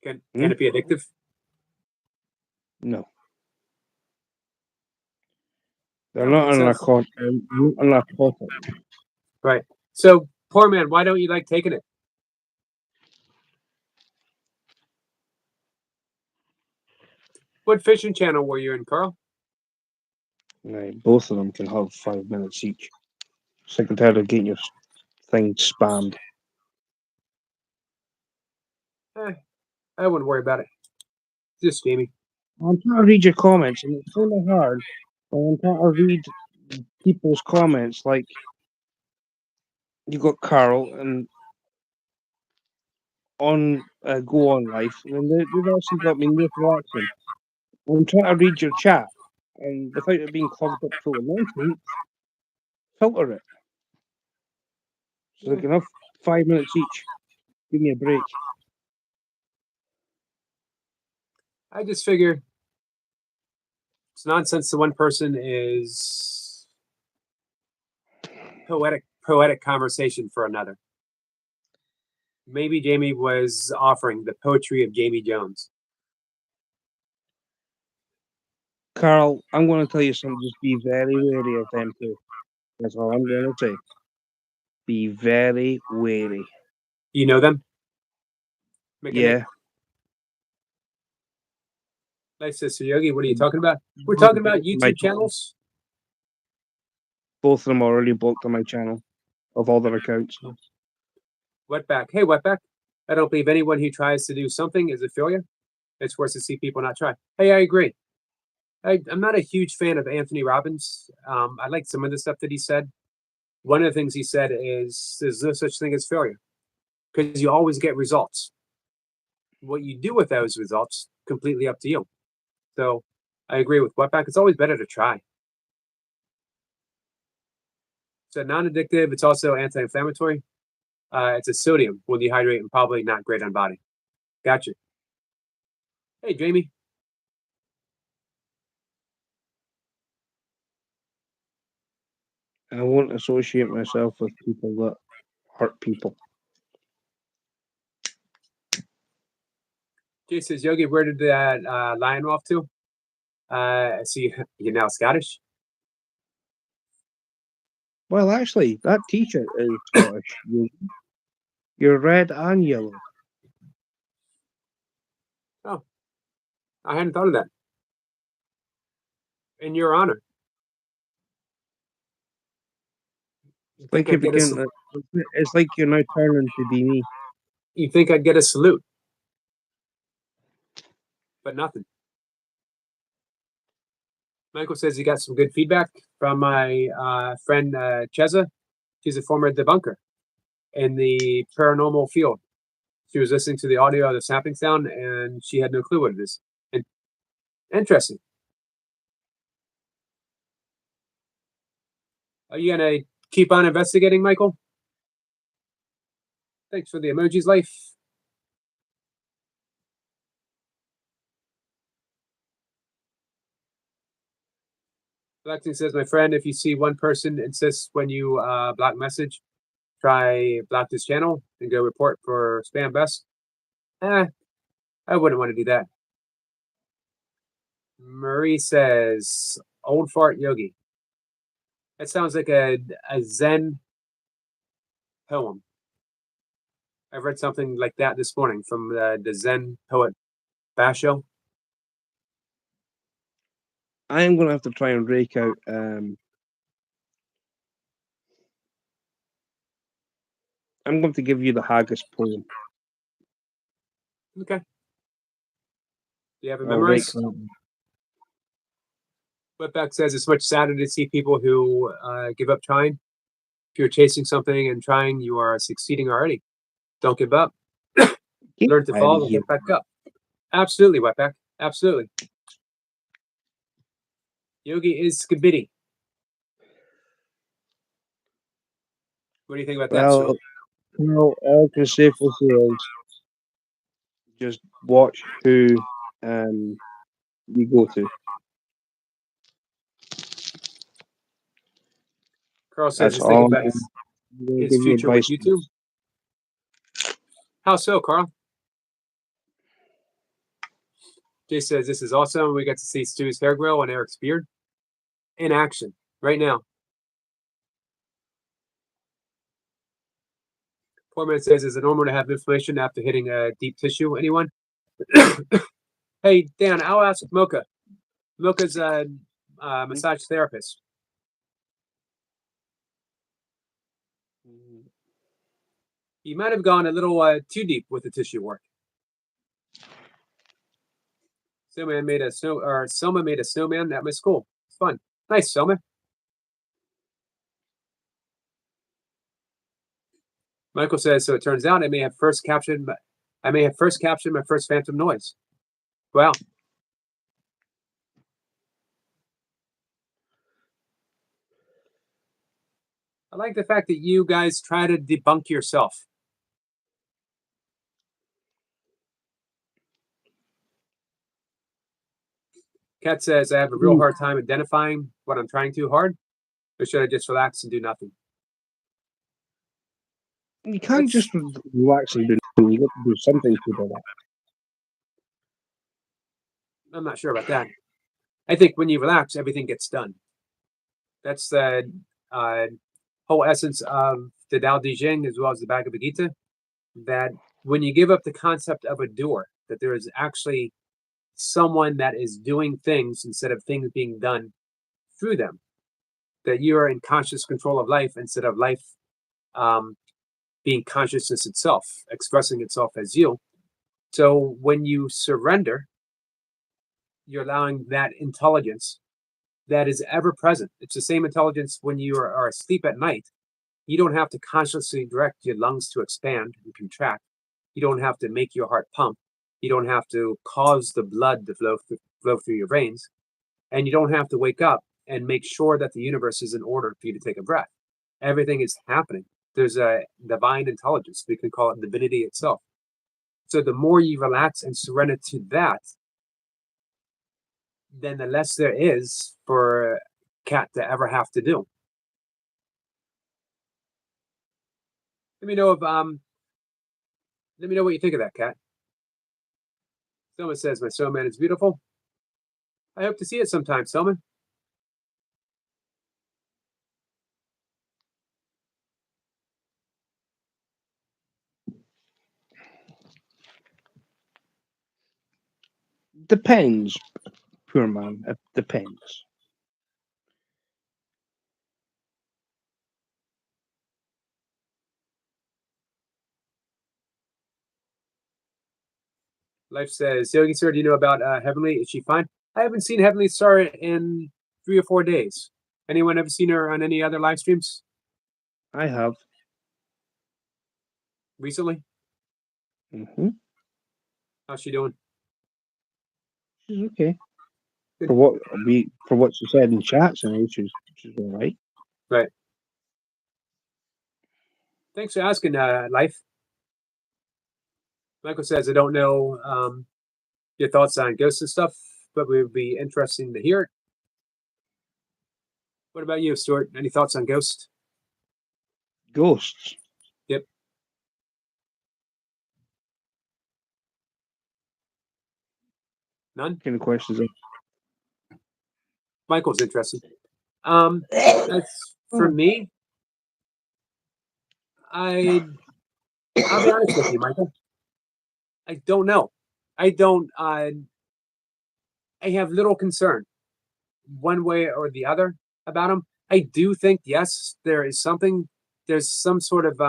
Can it be addictive? No. They're not a narcotic. Right. So, poor man, why don't you like taking it? What fishing channel were you in, Carl? Right, both of them can have 5 minutes each. Sick and tired of getting your thing spammed. I wouldn't worry about it. Just Jamie. I'm trying to read your comments, and it's kind of hard. I'm trying to read people's comments. Like, you got Carl and on Go On Life, and they've also got me Nick Watson. I'm trying to read your chat, and without it being clogged up full of nonsense, filter it. So they can have 5 minutes each. Give me a break. I just figure it's nonsense to one person is poetic conversation for another. Maybe Jamie was offering the poetry of Jamie Jones. Carl, I'm going to tell you something. Just be very wary of them too. That's all I'm going to say. Be very wary. You know them? Make a name. Yeah. Nice, Sister Yogi. What are you talking about? We're talking about YouTube channels. Both of them are already blocked on my channel of all their accounts. Wetback. Hey, Wetback. I don't believe anyone who tries to do something is a failure. It's worse to see people not try. Hey, I agree. I'm not a huge fan of Anthony Robbins. I like some of the stuff that he said. One of the things he said is there's no such thing as failure because you always get results. What you do with those results, completely up to you. So I agree with Wetback. It's always better to try. So non-addictive. It's also anti-inflammatory. It's a sodium, will dehydrate and probably not great on body. Gotcha. Hey, Jamie. I won't associate myself with people that hurt people. Jay says, Yogi, where did that lion off to? I see you're now Scottish. Well, actually, that T-shirt is Scottish. You're red and yellow. Oh, I hadn't thought of that. In your honor. It's like it's like you're now turning to be me. You think I'd get a salute, but nothing. Michael says he got some good feedback from my friend Cheza. She's a former debunker in the paranormal field. She was listening to the audio of the snapping sound, and she had no clue what it is. And interesting. Are you gonna keep on investigating, Michael? Thanks for the emojis, life. Lexing says, my friend, if you see one person insists when you block message, try block this channel and go report for spam best. I wouldn't want to do that. Marie says, old fart yogi. That sounds like a Zen poem. I've read something like that this morning from the Zen poet Basho. I am going to have to try and rake out. I'm going to give you the Haggis poem. Okay. Do you have it I'll rake memorized? that. Wetback says it's much sadder to see people who give up trying. If you're chasing something and trying, you are succeeding already. Don't give up. Learn to fall and get back up. Absolutely, Wetback. Absolutely. Yogi is skibidi. What do you think about that, sir? Well, all I can say for you is just watch who you go to. Carl says That's he's thinking all. about his future with YouTube. How so, Carl? Jay says this is awesome. We got to see Stu's hair grow on Eric's beard in action right now. Poor man says, is it normal to have inflammation after hitting a deep tissue? Anyone? Hey, Dan, I'll ask Mocha. Mocha's a massage therapist. He might have gone a little too deep with the tissue work. Selma made a snowman at my school. It's fun. Nice, Selma. Michael says, so it turns out I may have first captured my first phantom noise. Wow. I like the fact that you guys try to debunk yourself. Kat says, I have a real hard time identifying what I'm trying too hard. Or should I just relax and do nothing? You can't just relax and do nothing. You got to do something to do that. I'm not sure about that. I think when you relax, everything gets done. That's the whole essence of the Tao Te Ching as well as the Bhagavad Gita. That when you give up the concept of a doer, that there is actually someone that is doing things instead of things being done through them. That you are in conscious control of life instead of life being consciousness itself, expressing itself as you. So when you surrender, you're allowing that intelligence that is ever present. It's the same intelligence when you are asleep at night. You don't have to consciously direct your lungs to expand and contract. You don't have to make your heart pump. You don't have to cause the blood to flow through your veins. And you don't have to wake up and make sure that the universe is in order for you to take a breath. Everything is happening. There's a divine intelligence. We can call it divinity itself. So the more you relax and surrender to that, then the less there is for Kat to ever have to do. Let me know if let me know what you think of that, Kat. Someone says my snowman is beautiful. I hope to see it sometime, Selman. Depends, poor man. It depends. Life says, Yogi sir, do you know about Heavenly? Is she fine? I haven't seen Heavenly Star in 3 or 4 days. Anyone ever seen her on any other live streams I have. recently? Mm-hmm. How's she doing? She's okay. Good. For what she said in chats, and she's all right. Right. Thanks for asking, Life. Michael says, I don't know your thoughts on ghosts and stuff, but it would be interesting to hear it. What about you, Stuart? Any thoughts on ghosts? Ghosts. Yep. None? Kind of questions. Michael's interested. As for me, I'll be honest with you, Michael. I don't know. I don't. I have little concern, one way or the other, about them. I do think yes, there is something. There's some sort of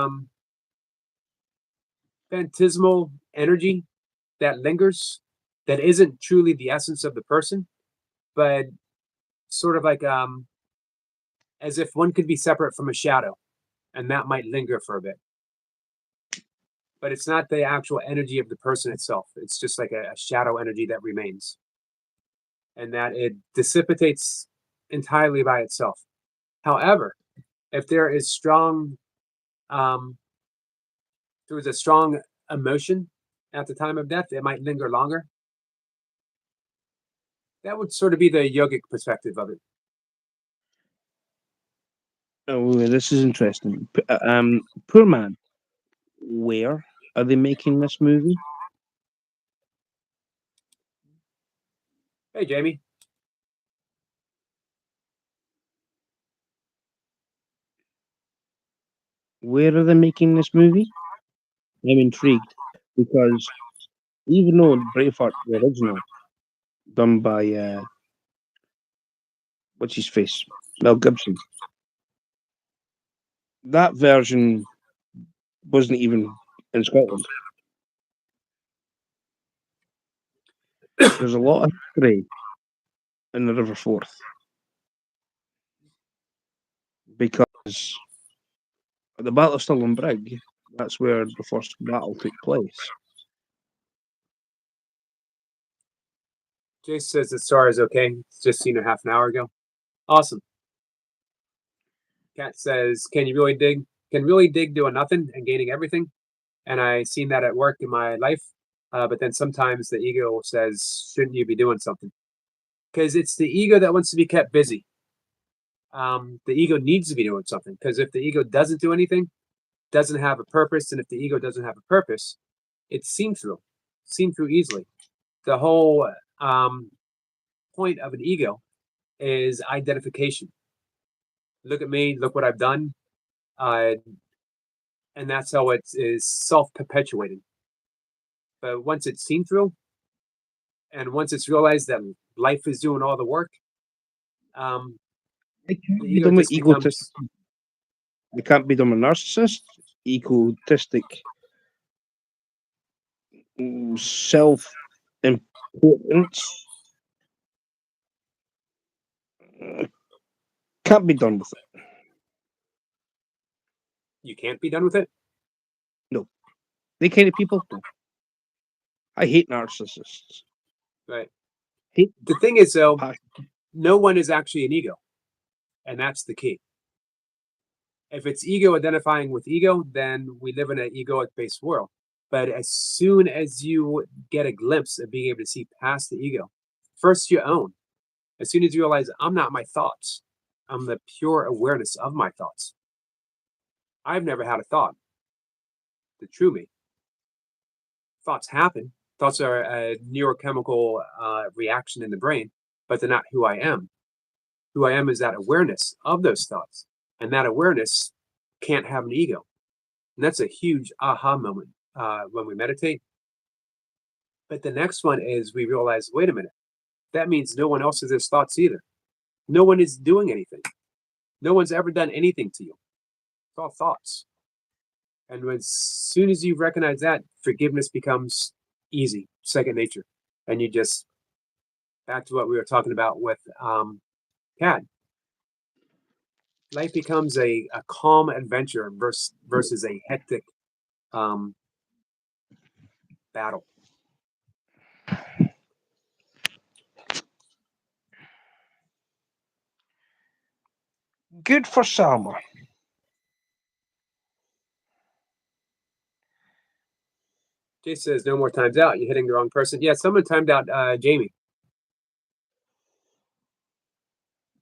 phantasmal energy that lingers, that isn't truly the essence of the person, but sort of like as if one could be separate from a shadow, and that might linger for a bit. But it's not the actual energy of the person itself. It's just like a shadow energy that remains, and that it dissipates entirely by itself. However, if there is strong, there was a strong emotion at the time of death, it might linger longer. That would sort of be the yogic perspective of it. Oh, this is interesting. Poor man. Where are they making this movie? Hey, Jamie. Where are they making this movie? I'm intrigued because even though Braveheart, the original, done by what's his face, Mel Gibson, that version wasn't even in Scotland. There's a lot of history in the River Forth because at the Battle of Stirling Brig, that's where the first battle took place. Jace says the star is okay. It's just seen her half an hour ago. Awesome. Kat says, can you really dig? Can really dig doing nothing and gaining everything? And I seen that at work in my life. But then sometimes the ego says, shouldn't you be doing something? Because it's the ego that wants to be kept busy. The ego needs to be doing something, because if the ego doesn't do anything, doesn't have a purpose, and if the ego doesn't have a purpose, it's seen through easily. The whole point of an ego is identification. Look at me, look what I've done. And that's how it is self-perpetuating. But once it's seen through, and once it's realized that life is doing all the work, It can't the be ego done with just becomes egotistic. It can't be done with narcissist, egotistic, self-importance. Can't be done with it. you can't be done with it. They kind of people. No. I hate narcissists. Right. Hate The thing is, though, passion. no one is actually an ego, and that's the key. If it's ego identifying with ego, then we live in an egoic-based world. But as soon as you get a glimpse of being able to see past the ego, first your own. As soon as you realize I'm not my thoughts, I'm the pure awareness of my thoughts. I've never had a thought. The true me. Thoughts happen. Thoughts are a neurochemical reaction in the brain, but they're not who I am. Who I am is that awareness of those thoughts. And that awareness can't have an ego. And that's a huge aha moment when we meditate. But the next one is we realize, wait a minute, that means no one else has those thoughts either. No one is doing anything. No one's ever done anything to you. It's all thoughts. And as soon as you recognize that, forgiveness becomes easy, second nature. And you just, back to what we were talking about with Kat, life becomes a calm adventure versus a hectic battle. Good for Salma. Jay says, no more times out. You're hitting the wrong person. Yeah, someone timed out Jamie.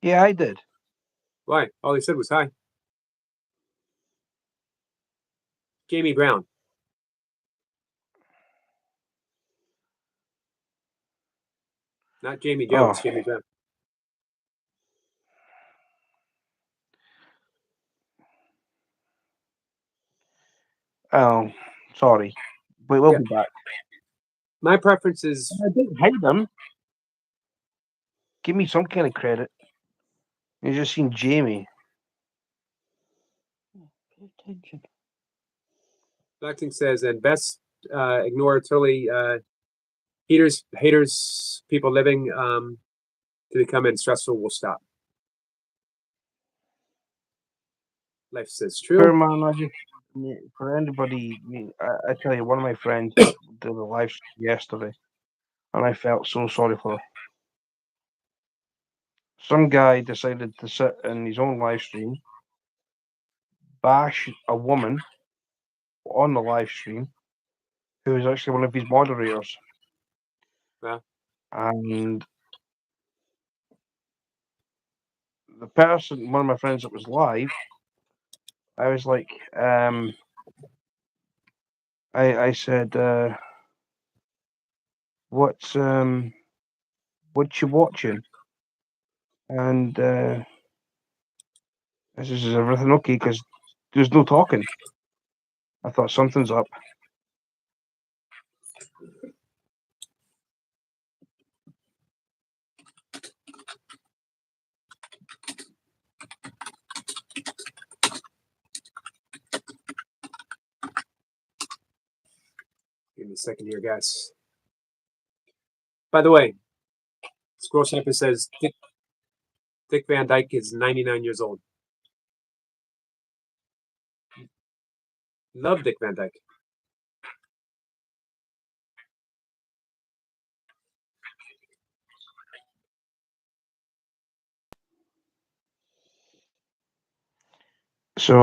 Yeah, I did. Why? All he said was hi. Jamie Brown. Not Jamie Jones, Oh. Jamie Brown. Oh, sorry. But we'll Yeah. be back. My preference is I didn't hate them. Give me some kind of credit. You just seen Jamie. Pay attention. Blackton says, and best ignore totally haters, people living to become and stressful will stop. Life says Fair true. man, I just for anybody, I tell you, one of my friends did a live stream yesterday, and I felt so sorry for her. Some guy decided to sit in his own live stream, bash a woman on the live stream who was actually one of his moderators. Yeah. And the person, one of my friends that was live, I was like, I said, what's you watching? And this is everything okay? Because there's no talking. I thought something's up. Give me a second here, guys. By the way, Squirrel Shepherd says Dick Van Dyke is 99 years old. Love Dick Van Dyke. So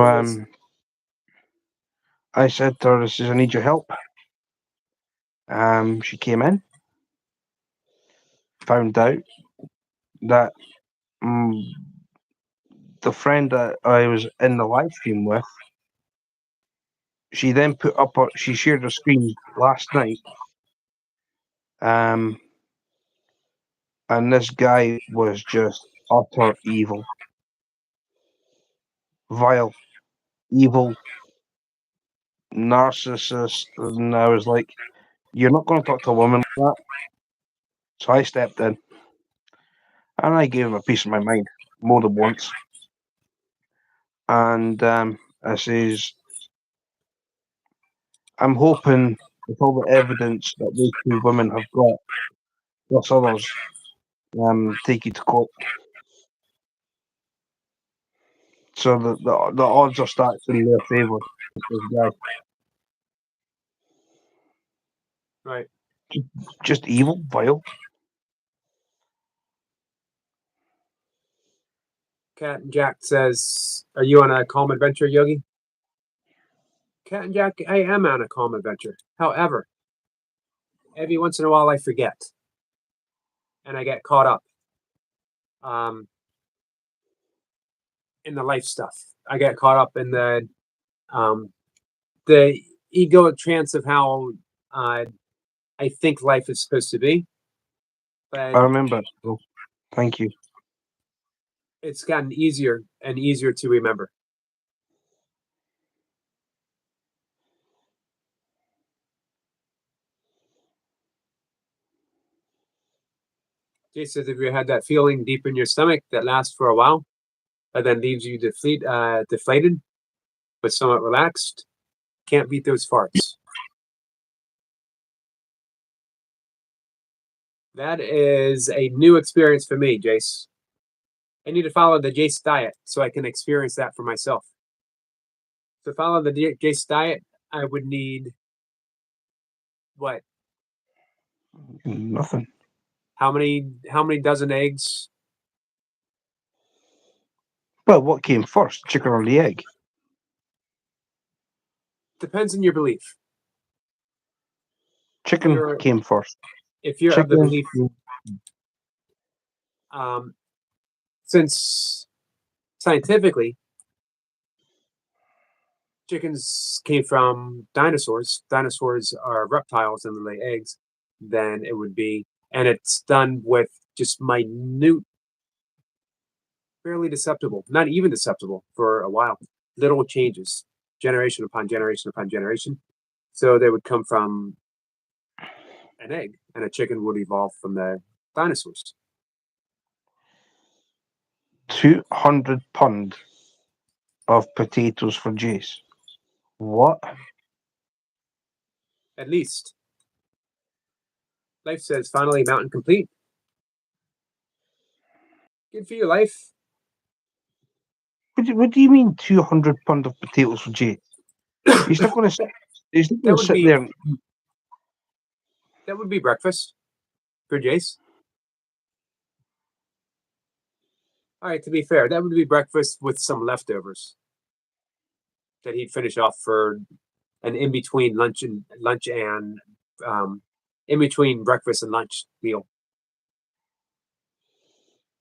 I said to her, "I says, I need your help." She came in, found out that the friend that I was in the live stream with, she then put up, she shared her screen last night. and this guy was just utter evil, vile, evil, narcissist, and I was like, "You're not going to talk to a woman like that." So I stepped in, and I gave him a piece of my mind more than once. And I says, "I'm hoping with all the evidence that these two women have got, plus others, take you to court." So the odds are stacked in their favour. This guy, Right. just evil, vile. Cat and Jack says, "Are you on a calm adventure, Yogi?" Cat and Jack, I am on a calm adventure. However, every once in a while I forget, and I get caught up in the life stuff. I get caught up in the egoic trance of how I think life is supposed to be. But I remember. So thank you. it's gotten easier and easier to remember. Jay says, "Have you had that feeling deep in your stomach that lasts for a while, but then leaves you deflated, but somewhat relaxed? Can't beat those farts." That is a new experience for me, Jace. I need to follow the Jace diet so I can experience that for myself. To follow the Jace diet, I would need what? Nothing. How many dozen eggs? Well, what came first, chicken or the egg? Depends on your belief. Chicken You're- came first. If you're of the Chicken. belief, since scientifically chickens came from dinosaurs, dinosaurs are reptiles and they lay eggs, then it would be, and it's done with just minute, fairly deceptible, not even deceptible for a while, little changes, generation upon generation upon generation. So they would come from an egg, and a chicken would evolve from the dinosaurs. 200 pound of potatoes for Jace. What? At least. Life says, "Finally, mountain complete." Good for you, Life. What do you mean 200 pound of potatoes for Jace? He's not going to. He's not That going to would sit be there. that would be breakfast for Jace. All right, to be fair, that would be breakfast with some leftovers that he'd finish off for an in between lunch and in between breakfast and lunch meal.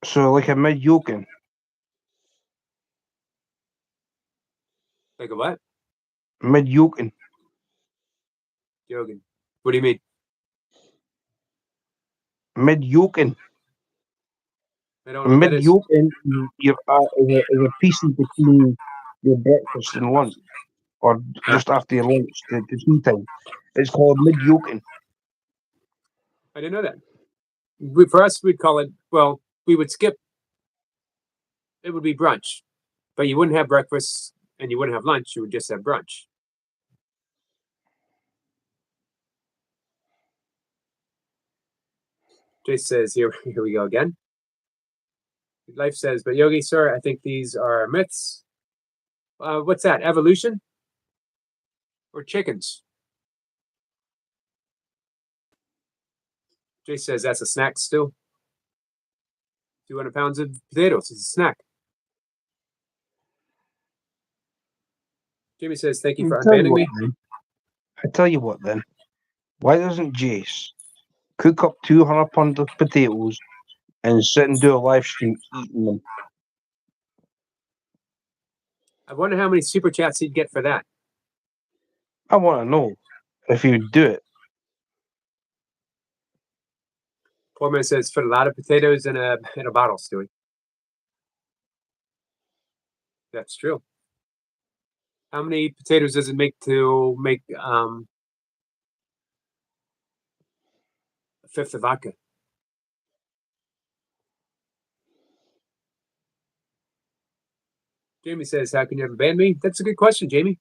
So like a mid-yoking. Like a what? Mid-yoking. Joking. What do you mean? Mid-yoking. I don't know what that is. Mid-yoking, you're is a piece in between your breakfast and lunch, or just after your lunch to tea time. It's called mid-yoking. I didn't know that. For us, we'd call it, well, we would skip, it would be brunch, but you wouldn't have breakfast and you wouldn't have lunch, you would just have brunch. Jace says, here we go again. Life says, "But Yogi, sir, I think these are myths." What's that? Evolution? Or chickens? Jace says, "That's a snack still." 200 pounds of potatoes is a snack. Jimmy says, "Thank you for unbanning me." I tell you what then. Why doesn't Jace cook up 200 pound of potatoes and sit and do a live stream eating them? I wonder how many super chats he'd get for that. I want to know if he would do it. Foreman says, put a lot of potatoes in a bottle, Stewie. That's true. How many potatoes does it make to make a fifth of vodka? Jamie says, how can you ever ban me? That's a good question, Jamie.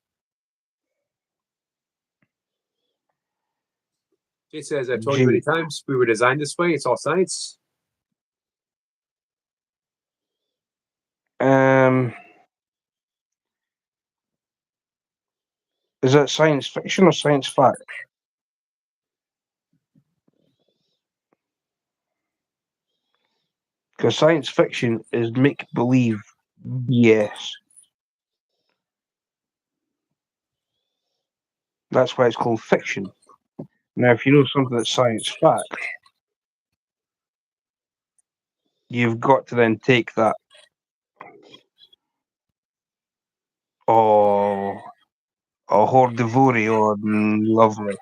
Jay says, I've told you many times we were designed this way. It's all science. Is it science fiction or science fact? Because science fiction is make believe. Yes. That's why it's called fiction. Now, if you know something that's science fact, you've got to then take that. Oh, Hordivori or lovely.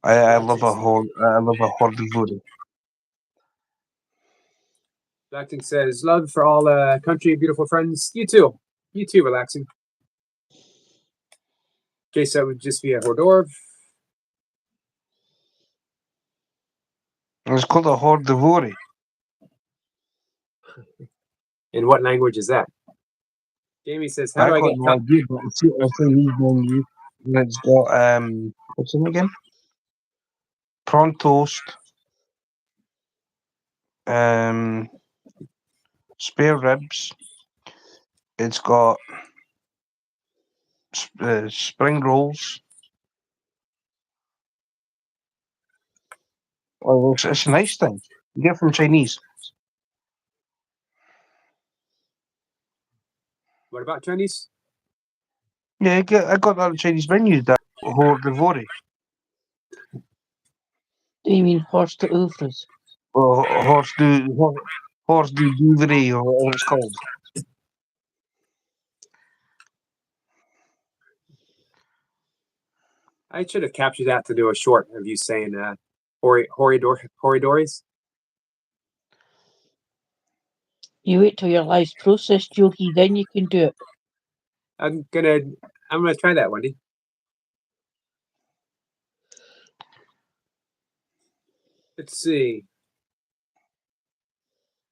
I love a Hordivori. Relaxing says, love for all country beautiful friends. You too. You too, Relaxing. Jay said it would just be a hors d'oeuvre. It's called a Hordivori. In what language is that? Jamie says, how do I got get no idea, but it's a Chinese menu, and it's got what's in it again? Prawn toast, spare ribs. It's got spring rolls. Oh, it's a nice thing. You get it from Chinese. What about Chinese? Yeah, I got that on Chinese menu. That Hordivori. Do you mean horse to oeuvres? Or horse du Douvre, or whatever it's called. I should have captured that to do a short of you saying Horidoris. You wait till your life's processed, Yogi, then you can do it. I'm gonna try that, Wendy. Let's see.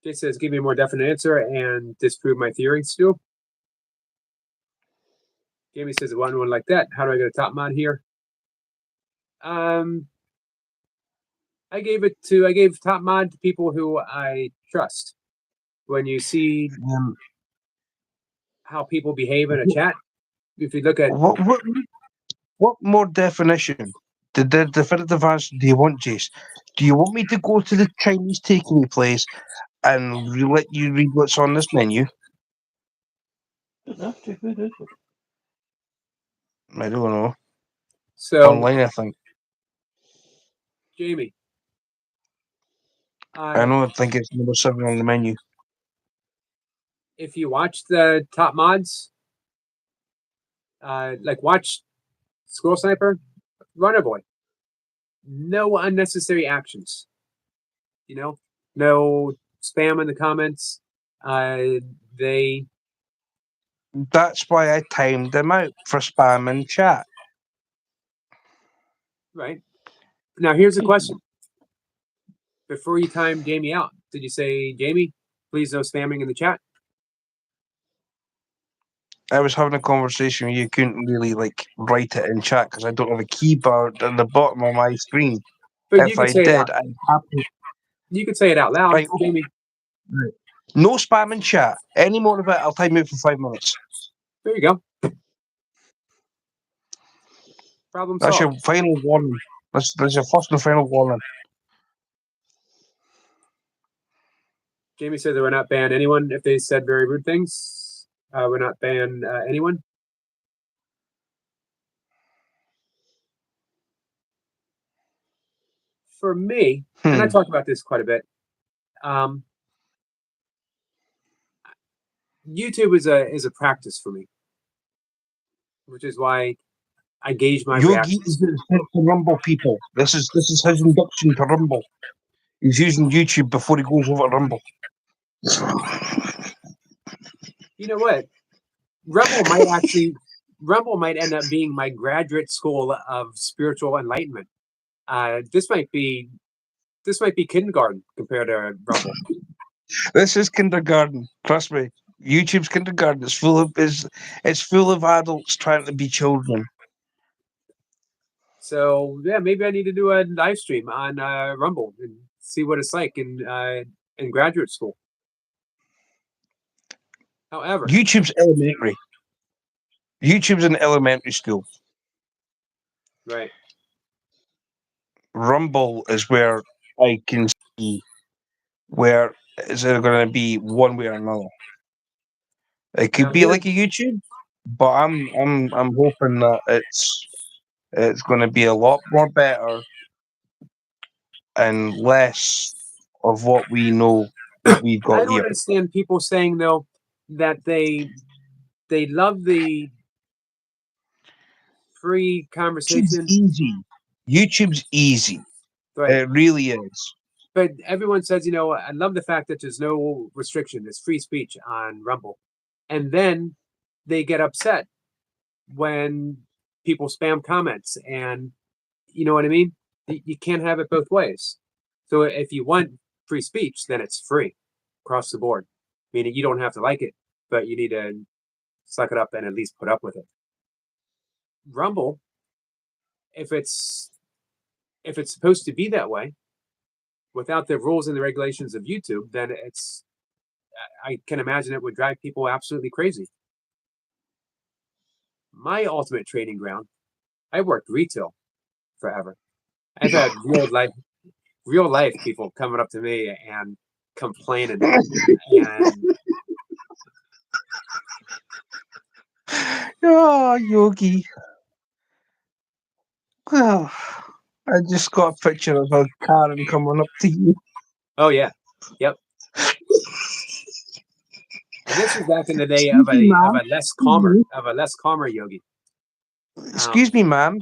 Jay says, give me a more definite answer and disprove my theory, Stu. Jamie says, one like that. How do I get a top mod here? I gave top mod to people who I trust. When you see how people behave in a chat, if you look at What more definition? The definitive answer do you want, Jace? Do you want me to go to the Chinese takeaway place and let you read what's on this menu? Don't have to. Who does it? I don't know. so Online, I think. Jamie. I know. I think it's number 7 on the menu. If you watch the top mods, like watch Squirrel Sniper, Runner Boy, no unnecessary actions. You know, no spam in the comments. That's why I timed them out for spam and chat. Right. Now here's the question. Before you time Jamie out, did you say, Jamie, please no spamming in the chat? I was having a conversation. You couldn't really write it in chat because I don't have a keyboard at the bottom of my screen. But If I did, I'd have to. You could say it out loud, Right, okay. Jamie. Right. No spam in chat. Any more of it, I'll time out for 5 minutes. There you go. Problem That's solved. your final warning. That's your first and final warning. Jamie said they would not ban anyone if they said very rude things. Would not ban anyone. For me, and I talk about this quite a bit, YouTube is a practice for me, which is why I gauge my Yogi reactions. is sent to Rumble, people. This is his induction to Rumble. He's using YouTube before he goes over to Rumble. You know what? Rumble might end up being my graduate school of spiritual enlightenment. This might be kindergarten compared to Rumble. This is kindergarten. Trust me. YouTube's kindergarten. It's full of adults trying to be children. So yeah, maybe I need to do a live stream on Rumble and see what it's like in graduate school. However, YouTube's elementary. YouTube's an elementary school. right? Rumble is where I can see where is it going to be one way or another. It could Now, be like a YouTube, but I'm hoping that it's going to be a lot more better and less of what we know that we've I got don't here. understand people saying though that they love the free conversation. YouTube's easy. Right. It really is. But everyone says, you know, I love the fact that there's no restriction, there's free speech on Rumble. And then they get upset when people spam comments, and you know what I mean? You can't have it both ways. So if you want free speech, then it's free across the board. Meaning you don't have to like it, but you need to suck it up and at least put up with it. Rumble, if it's supposed to be that way, without the rules and the regulations of YouTube, then I can imagine it would drive people absolutely crazy. My ultimate training ground, I worked retail forever. I've had real life people coming up to me and complaining and Oh, Yogi. Well, I just got a picture of a Karen coming up to you. oh yeah, yep. And this was back in the day of a less calmer Yogi. Excuse me, ma'am.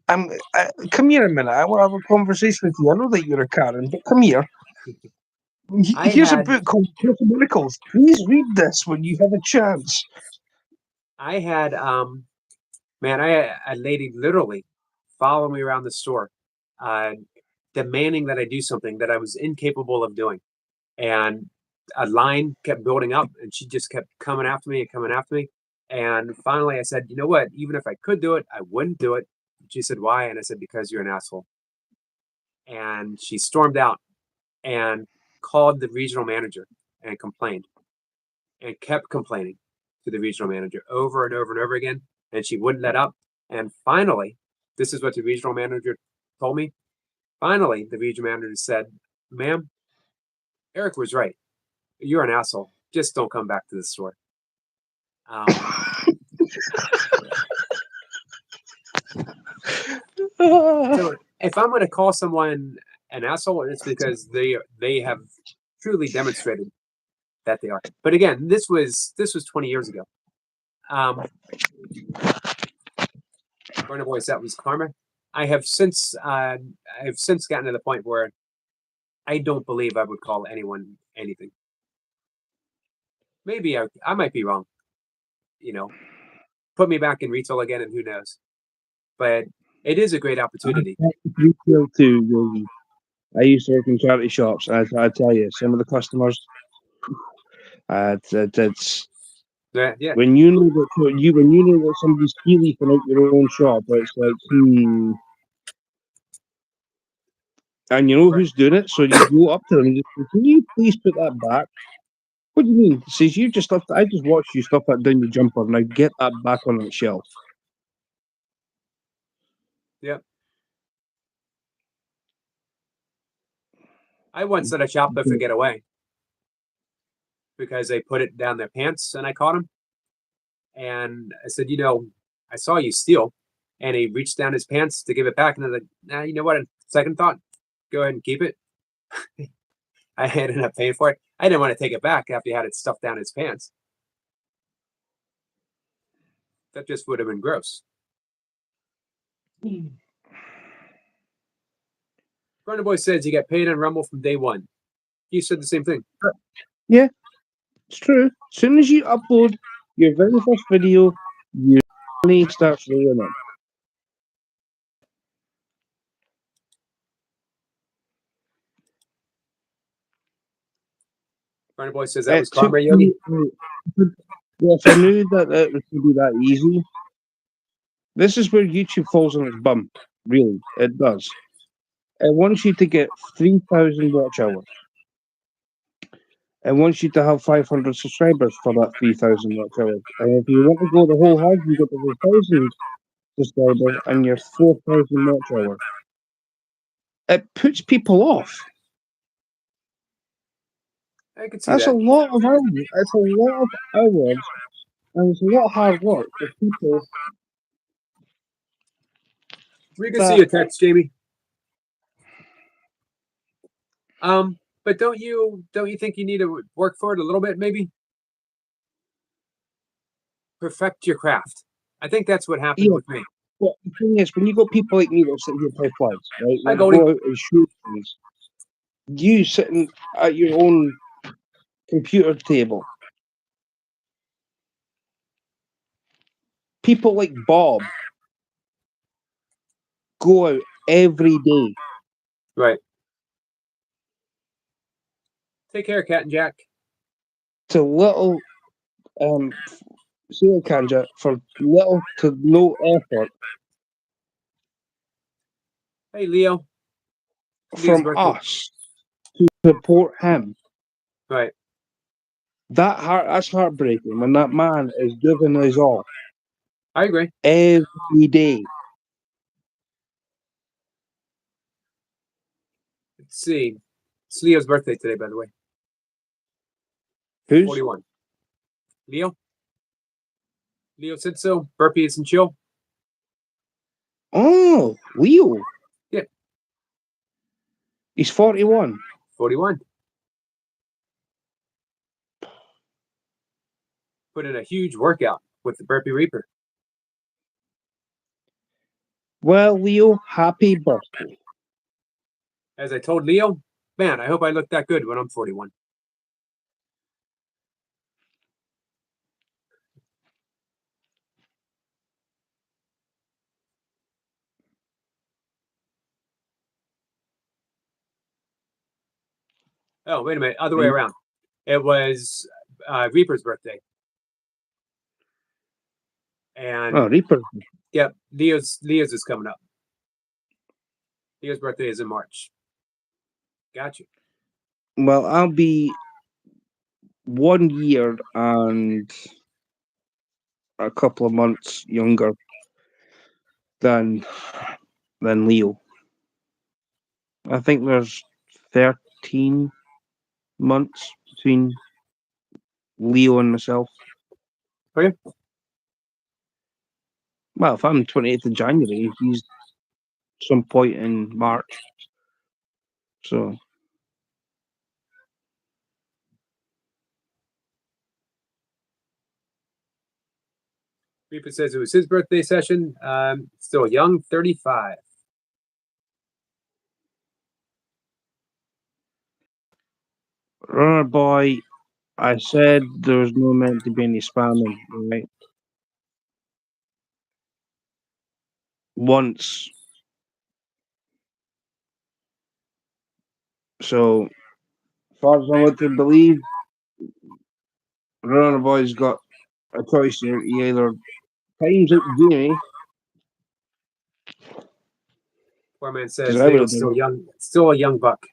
Come here a minute. I want to have a conversation with you. I know that you're a Karen, but come here. Here's a book called Course in Miracles. Please read this when you have a chance. I had man, a lady literally follow me around the store, demanding that I do something that I was incapable of doing. And a line kept building up, and she just kept coming after me. And finally I said, you know what, even if I could do it, I wouldn't do it. She said, why? And I said, because you're an asshole. And she stormed out and called the regional manager and complained and kept complaining to the regional manager over and over and over again. And she wouldn't let up. And finally, this is what the regional manager told me. Finally, the regional manager said, ma'am, Eric was right. You're an asshole. Just don't come back to the store. So if I'm going to call someone an asshole, it's because they have truly demonstrated that they are. But again, this was 20 years ago. Burna Boy, that was karma. I have since gotten to the point where I don't believe I would call anyone anything. Maybe I might be wrong. You know, put me back in retail again, and who knows? But it is a great opportunity. Retail too, Yogi. I used to work in charity shops. I tell you, some of the customers, it's Yeah. when you know that somebody's key-leafing out your own shop, it's like and you know who's doing it, so you go up to them and just say, can you please put that back? What do you mean? He says, you just left. I just watched you stuff that down your jumper. Now get that back on the shelf. Yeah. I once let a shoplifter get away because they put it down their pants, and I caught him. And I said, you know, I saw you steal. And he reached down his pants to give it back. And I was like, nah, you know what? Second thought, go ahead and keep it. I ended up paying for it. I didn't want to take it back after he had it stuffed down his pants. That just would have been gross. Runner Boy says you get paid on Rumble from day one. He said the same thing. It's true. As soon as you upload your very first video, your money starts rolling in. Runner Boy says that was It took karma, Yogi. Yes, I knew that it was going to be that easy. This is where YouTube falls on its bum. Really, it does. It wants you to get 3,000 watch hours. It wants you to have 500 subscribers for that 3,000 watch hours. And if you want to go the whole hog, you get to the 1,000 subscribers and your 4,000 watch hours. It puts people off. I can see That's a that. lot of hours. It's a lot of hours, and it's a lot of hard work for people. We can see your text, Jamie. But don't you think you need to work for it a little bit, maybe? Perfect your craft. I think that's what happened Yeah. with me. But the thing is, when you got people like me that sit here and play flies, right? Hi, That Goldie. go out and shoot things. You sitting at your own computer table. People like Bob go out every day. Right. Take care, Cat and Jack. To little Kanja for little to no effort Hey, Leo. Leo's from birthday. us to support him. Right. That's heartbreaking when that man is giving us all I agree. every day. Let's see. It's Leo's birthday today, by the way. Who's 41. Leo? Leo said so. Burpees and chill. oh Leo? Yeah. He's 41. 41. Put in a huge workout with the Burpee Reaper. Well, Leo, happy birthday. As I told Leo, man, I hope I look that good when I'm 41. Oh, wait a minute. Other way around. It was Reaper's birthday. And Oh, Reaper. yeah, Leo's is coming up. Leo's birthday is in March. Gotcha. Well, I'll be 1 year and a couple of months younger than Leo. I think there's 13 months between Leo and myself. Okay. Well, if I'm 28th of January, he's some point in March. So Reaper says it was his birthday session. Still young, 35. Runner Boy, I said there was no meant to be any spamming, right? Once. So, as far as I'm led to believe, Runner Boy's got a choice here. He either times out Jamie, Poor man 'cause says I would Leo's have still done. young, still a young buck.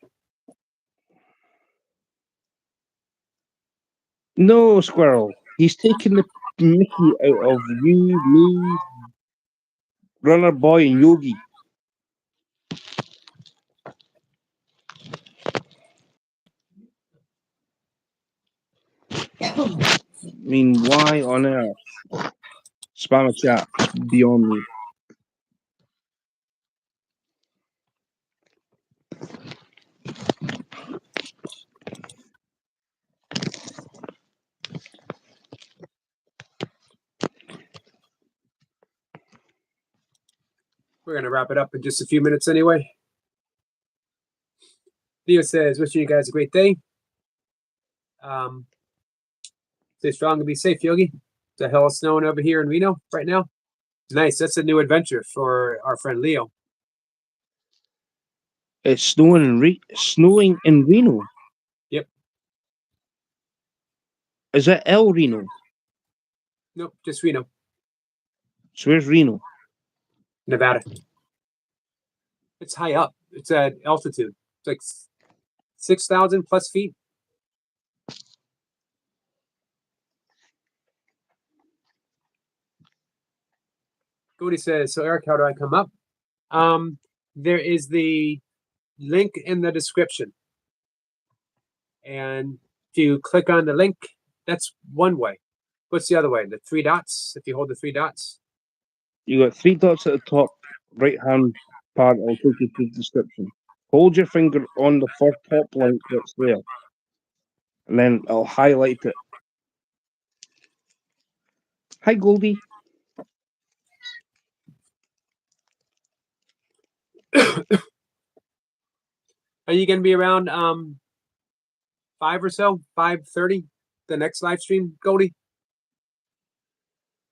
No, Squirrel. He's taking the mickey out of you, me, Runner Boy, and Yogi. I mean, why on earth spam a chat? Beyond me. We're gonna wrap it up in just a few minutes anyway. Leo says, wishing you guys a great day. Stay strong and be safe, Yogi. The hell is snowing over here in Reno right now. Nice. That's a new adventure for our friend Leo. It's snowing in Reno. Yep. Is that El Reno? Nope, just Reno, So where's Reno? Nevada. It's high up. It's at altitude. It's like 6,000 plus feet. Cody says, so Eric, how do I come up? There is the link in the description. And if you click on the link, that's one way. What's the other way? The three dots? If you hold the three dots? You got 3 dots at the top right hand part. I'll take you to the description. Hold your finger on the first top link that's there, and then I'll highlight it. Hi, Goldie. Are you going to be around 5 or so? 5:30? The next live stream, Goldie?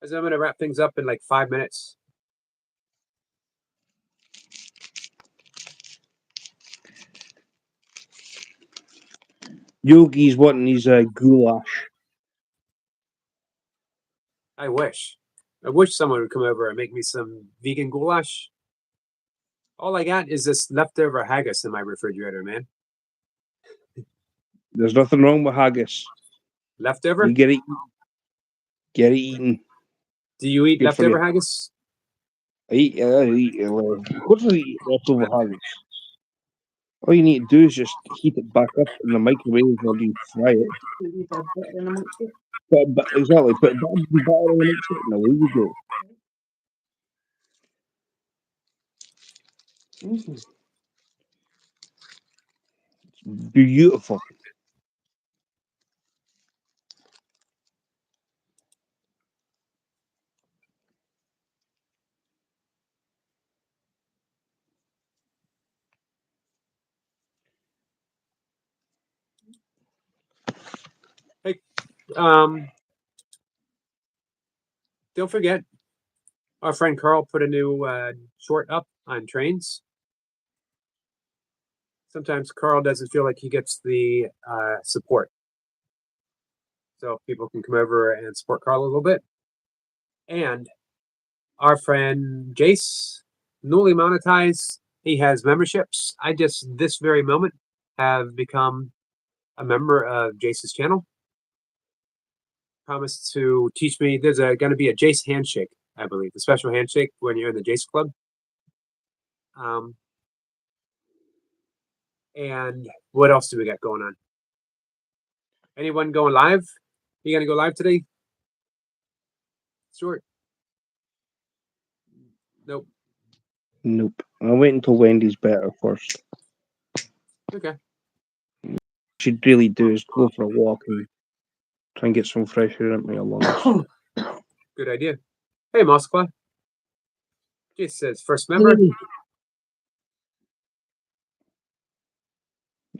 As I'm going to wrap things up in like 5 minutes. Yogi's wanting his goulash. I wish. I wish someone would come over and make me some vegan goulash. All I got is this leftover haggis in my refrigerator, man. There's nothing wrong with haggis. Leftover? You get it. Get it eaten. Do you eat Good for leftover you. haggis? I eat. Of course, I eat leftover haggis. All you need to do is just heat it back up in the microwave or you fry it. Maybe a bit in amongst it. Exactly. Put butter in the mixer and away you go. Mhm. Beautiful. Don't forget, our friend Carl put a new short up on trains. Sometimes Carl doesn't feel like he gets the support. So people can come over and support Carl a little bit. And our friend Jace, newly monetized, he has memberships. I just, this very moment, have become a member of Jace's channel. Promised to teach me, there's going to be a Jace handshake, I believe, a special handshake when you're in the Jace Club. And what else do we got going on? Anyone going live? You gonna go live today? Stuart? Nope. Nope. I'll wait until Wendy's better first. Okay. What she'd really do is go for a walk and try and get some fresh air into my lungs. Good idea. Hey, Moskva. Jace says first member.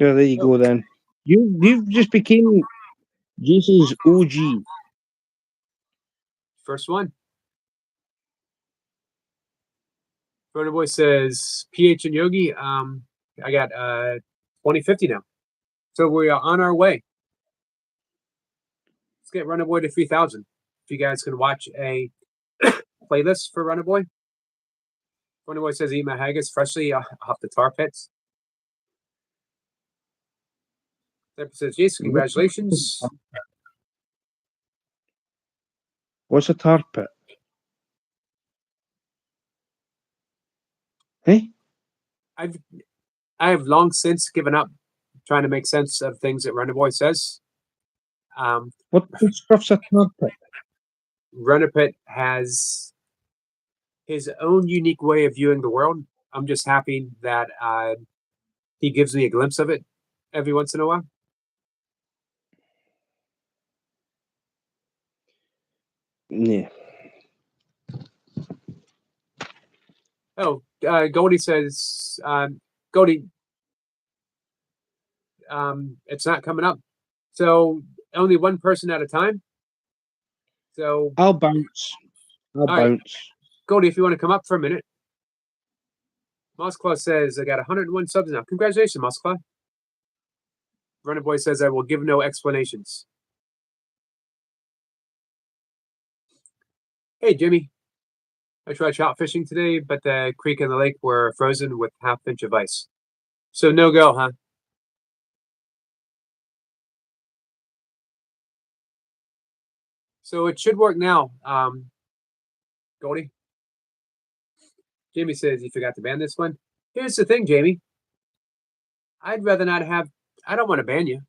Yeah, there you go then. You've just became Jason's OG. First one. Burner Boy says PH and Yogi. I got 2050 now. So we are on our way. Let's get Runner Boy to 3,000. If you guys can watch a playlist for Runner Boy. Runner Boy says eat my haggis freshly off the tar pits. Zephyr says Jason, congratulations. What's a tar pit? Hey? I have long since given up trying to make sense of things that Runner Boy says. What the stuff's a tar pit? Runner Pit has his own unique way of viewing the world. I'm just happy that he gives me a glimpse of it every once in a while. Yeah. Oh, Goldie says, Goldie, it's not coming up. So only one person at a time. So I'll bounce. I'll All right. bounce. Goldie, if you want to come up for a minute. Moskva says, I got 101 subs now. Congratulations, Moskva. Runner Boy says, I will give no explanations. Hey, Jimmy. I tried trout fishing today, but the creek and the lake were frozen with half-inch of ice. So no go, huh? So it should work now, Goldie. Jamie says you forgot to ban this one. Here's the thing, Jamie. I'd rather not have. I don't want to ban you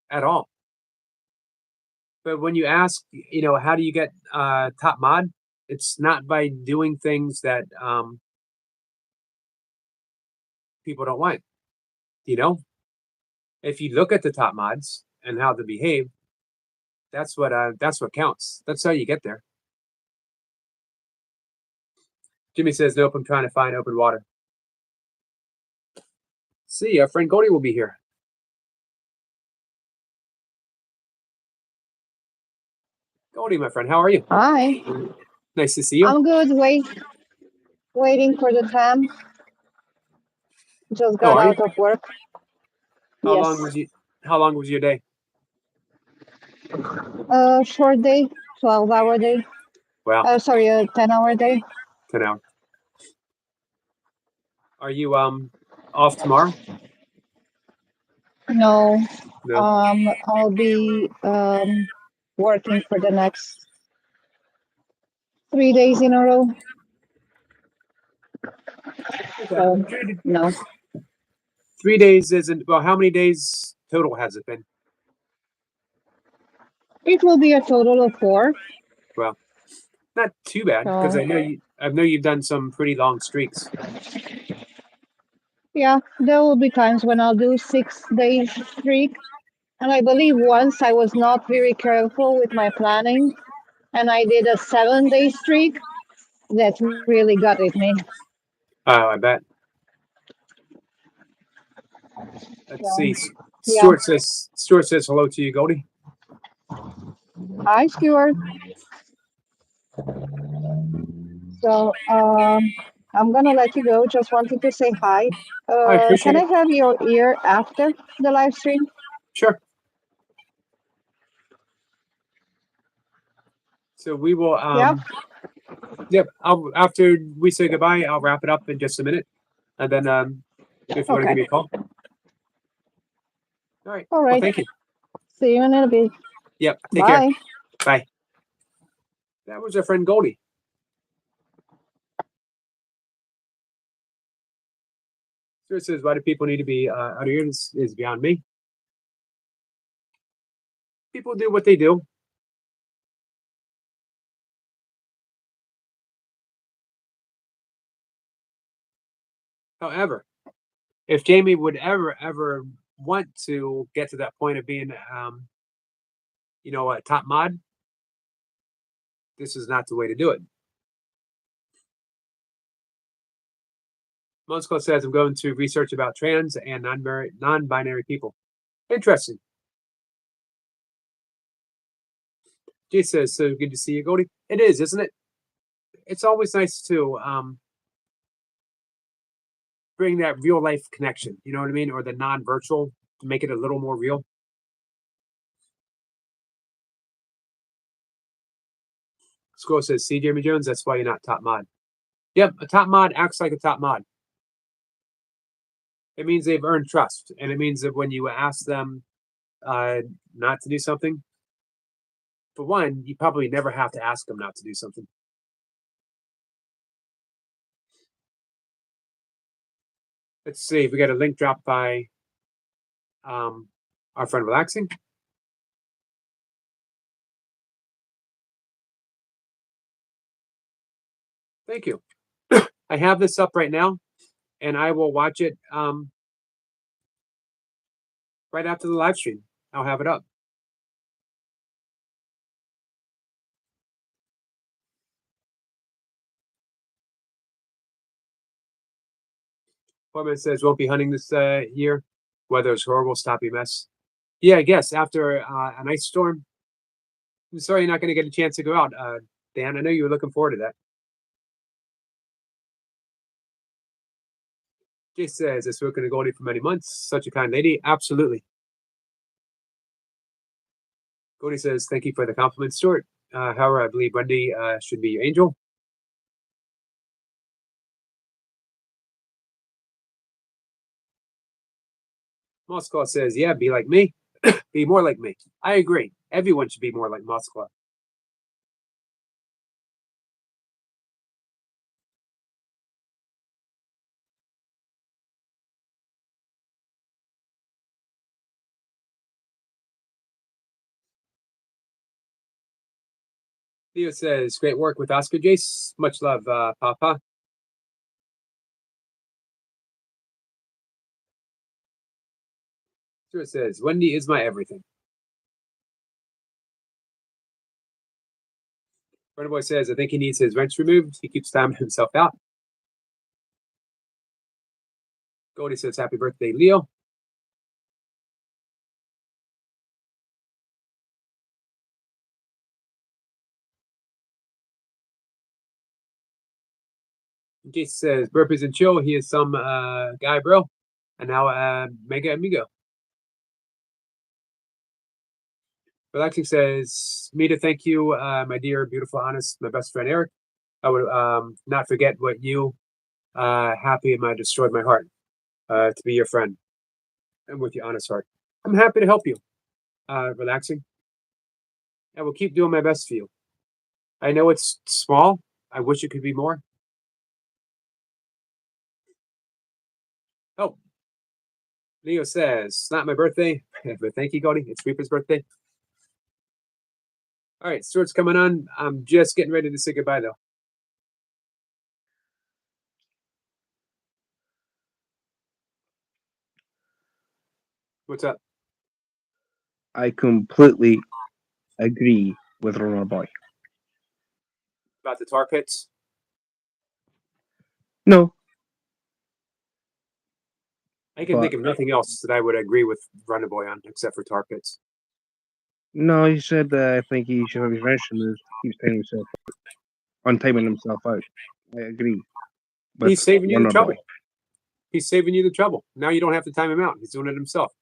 at all. But when you ask, how do you get top mod? It's not by doing things that people don't want. If you look at the top mods and how they behave, that's what counts. That's how you get there. Jimmy says, nope, I'm trying to find open water. See, our friend Goldie will be here. Goldie, my friend, how are you? Hi, Nice to see you. I'm good. Waiting for the tram. Just got are you? out of work. How Yes. long was your day? Short day, 12-hour day. Wow, Sorry, a 10-hour day. 10 hours. Are you off tomorrow? No, No. I'll be working for the next 3 days in a row. Okay. So no, 3 days isn't well. How many days total has it been? it will be a total of 4. Well, not too bad because So I know you've done some pretty long streaks. yeah, there will be times when I'll do 6 days streak. And I believe once I was not very careful with my planning and I did a 7-day streak. That really gutted me. I bet. Let's So, see. yeah. Stuart says hello to you, Goldie. Hi, Stuart. So, I'm gonna let you go. Just wanted to say hi. I appreciate Can I it. have your ear after the live stream? Sure. So we will. Yeah. Yep. After we say goodbye, I'll wrap it up in just a minute, and then if you want to give me a call. All right. All Well, right. thank you. See you in a bit. Yep. Take care. Bye. Bye. That was our friend Goldie. So it says, why do people need to be out of here? This is beyond me. People do what they do. However, if Jamie would ever want to get to that point of being, a top mod, this is not the way to do it. Moscow says, I'm going to research about trans and non-binary people. Interesting. Jay says, so good to see you, Goldie. It is, isn't it? It's always nice to bring that real life connection, you know what I mean? Or the non-virtual to make it a little more real. Squirrel says, see, Jeremy Jones, that's why you're not top mod. Yep, a top mod acts like a top mod. It means they've earned trust. And it means that when you ask them not to do something, for one, you probably never have to ask them not to do something. Let's see if we got a link dropped by our friend Relaxing. Thank you. I have this up right now, and I will watch it right after the live stream. I'll have it up. Foreman says won't be hunting this year. Weather is horrible, stoppy mess. Yeah, I guess after an ice storm. I'm sorry you're not going to get a chance to go out, Dan. I know you were looking forward to that. Jay says, I've spoken to Goldie for many months. Such a kind lady. Absolutely. Goldie says, thank you for the compliment, Stuart. However, I believe Wendy should be your angel. Moskva says, yeah, be like me. Be more like me. I agree. Everyone should be more like Moskva. Theo says, great work with Oscar Jace. Much love, Papa. Stuart says, Wendy is my everything. Runner Boy says, I think he needs his wrench removed. He keeps timing himself out. Goldie says, happy birthday, Leo. Jason says, burpees and chill. He is some guy, bro. And now mega amigo. Relaxing says, me to thank you, my dear, beautiful, honest, my best friend Eric. I would not forget what you happy and destroyed my heart to be your friend and with your honest heart. I'm happy to help you. Relaxing. I will keep doing my best for you. I know it's small. I wish it could be more. Oh, Leo says, it's not my birthday, but thank you, Goldie. It's Reaper's birthday. All right, Stuart's coming on. I'm just getting ready to say goodbye, though. What's up? I completely agree with Runner Boy. About the tar pits? No, I can think of nothing else that I would agree with Runner Boy on except for tar pits. no, he said I think he should have his wrench removed. He keeps timing himself out. Untiming himself out. I agree. But He's saving you the Runner trouble. Boy. He's saving you the trouble. Now you don't have to time him out. He's doing it himself.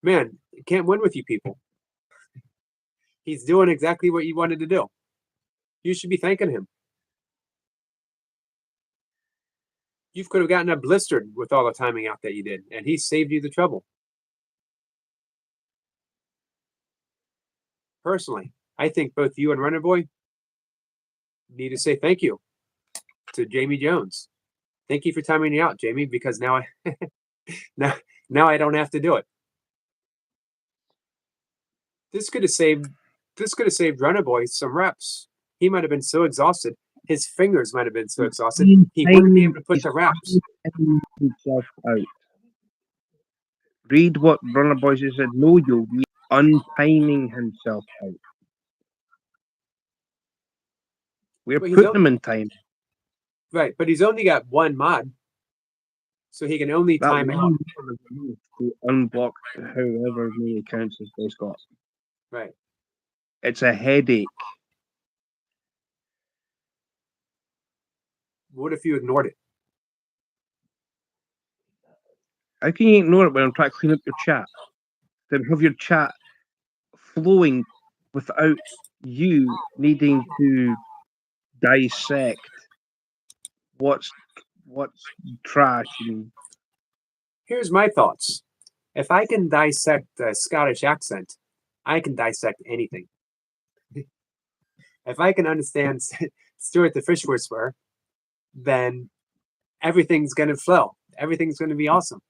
Man, he can't win with you people. He's doing exactly what you wanted to do. You should be thanking him. You could have gotten blistered with all the timing out that you did, and he saved you the trouble. Personally, I think both you and Runner Boy need to say thank you to Jamie Jones. Thank you for timing me out, Jamie, because now I now I don't have to do it. This could have saved Runner Boy some reps. He might have been so exhausted. His fingers might have been so exhausted. He wouldn't be able to put the reps. Himself out. Read what Runner Boy said. No, you'll be untiming himself out. We're But he's putting him in time. Right, but he's only got one mod, so he can only That time out. one to unblock however many accounts he's got. Right. It's a headache. What if you ignored it? How can you ignore it when I'm trying to clean up your chat? Then have your chat flowing without you needing to dissect what's trash and Here's my thoughts. If I can dissect the Scottish accent, I can dissect anything. If I can understand Stuart the Fish Whisperer, then everything's going to flow. Everything's going to be awesome.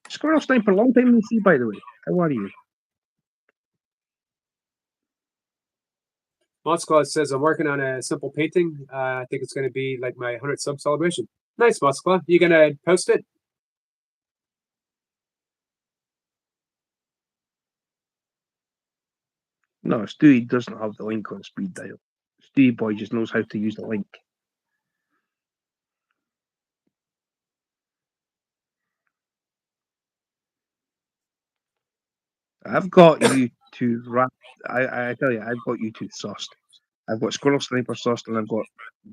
Squirrel Sniper, long time no see, by the way. How are you? Moskva says, I'm working on a simple painting. I think it's going to be like my 100th sub celebration. Nice, Moskva. You going to post it? No, Stewie doesn't have the link on speed dial. Steve Boy just knows how to use the link. I've got you two wrapped. I tell you, I've got you two sauced. I've got Squirrel Sniper sauced, and I've got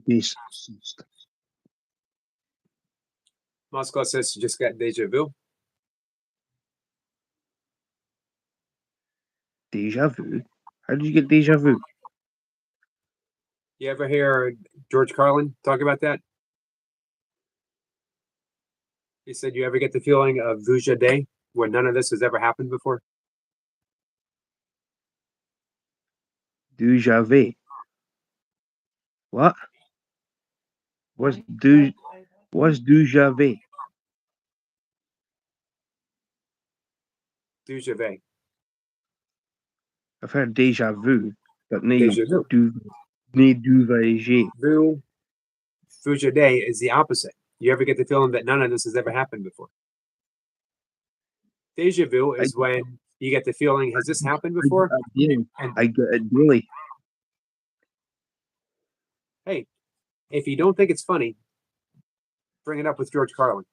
Base sauced. Moscow says she just got deja vu. Deja vu? How did you get deja vu? You ever hear George Carlin talk about that? He said, "You ever get the feeling of Vuja Day, where none of this has ever happened before?" Deja vu. What? What's deja vu? Vuja Day. I've heard deja vu, but no Deja vu. duvet. Vuja Day is the opposite. You ever get the feeling that none of this has ever happened before? Deja vu is when you get the feeling, has this happened before? I get it daily. Hey, if you don't think it's funny, bring it up with George Carlin.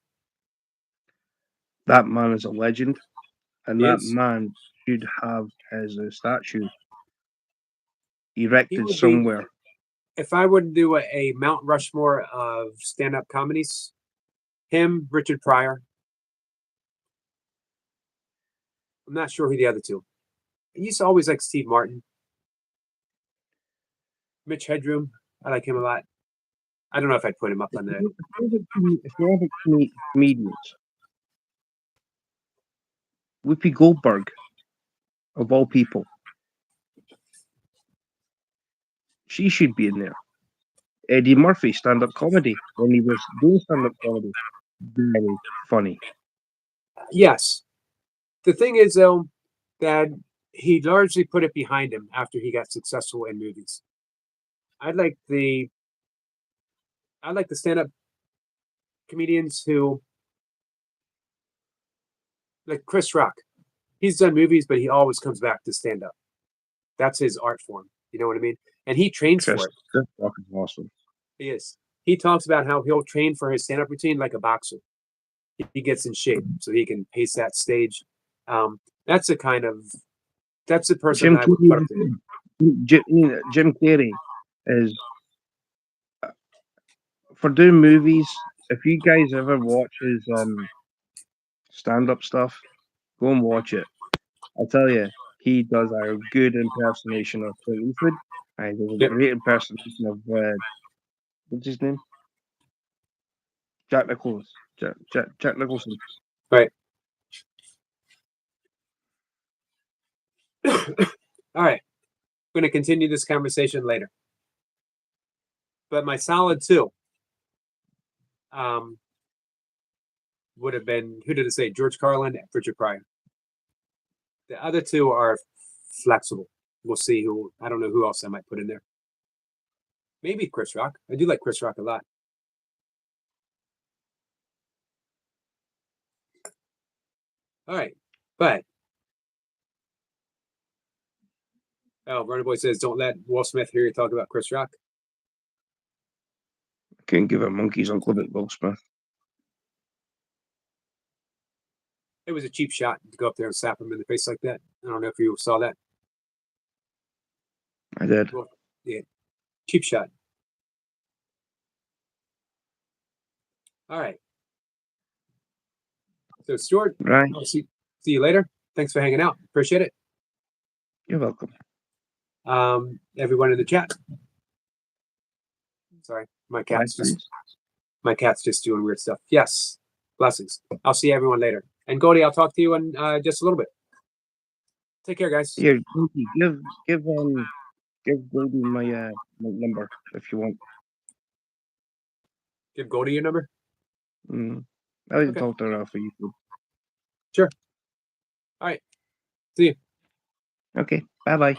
That man is a legend, and He that is. man should have his statue He erected would be- somewhere. If I were to do a Mount Rushmore of stand-up comedies, him, Richard Pryor. I'm not sure who the other two. I used to always like Steve Martin. Mitch Hedrum, I like him a lot. I don't know if I'd put him up on the. If you ever meet comedians, Whoopi Goldberg, of all people, she should be in there. Eddie Murphy, stand-up comedy, when he was doing stand-up comedy, very funny. Yes. The thing is, though, that he largely put it behind him after he got successful in movies. I like the stand-up comedians who, like Chris Rock. He's done movies, but he always comes back to stand-up. That's his art form. You know what I mean? And he trains for it. Chris Rock is awesome. He is. He talks about how he'll train for his stand-up routine like a boxer. He gets in shape so he can pace that stage. That's the person Jim that I would put up there. Jim Carrey is for doing movies. If you guys ever watch his stand-up stuff, go and watch it. I tell you, he does a good impersonation of Clint Eastwood, and he does a Yep. great impersonation of what's his name? Jack Nicholson. Jack Nicholson. Right. All right. I'm going to continue this conversation later. But my solid two would have been, who did it say? George Carlin and Richard Pryor. The other two are flexible. We'll see who, I don't know who else I might put in there. Maybe Chris Rock. I do like Chris Rock a lot. All right. But, Runner Boy says, don't let Will Smith hear you talk about Chris Rock. Couldn't give a monkey's uncle about Will Smith. It was a cheap shot to go up there and slap him in the face like that. I don't know if you saw that. I did. Cheap shot. All right. So, Stuart, Right. I'll see you later. Thanks for hanging out. Appreciate it. You're welcome. Everyone in the chat. Sorry, my cat's just doing weird stuff. Yes, blessings. I'll see everyone later. And Goldie, I'll talk to you in just a little bit. Take care, guys. Here, give Goldie my number if you want. Give Goldie your number. I can Okay. talk to her for you. Sure. All right. See you. Okay. Bye bye.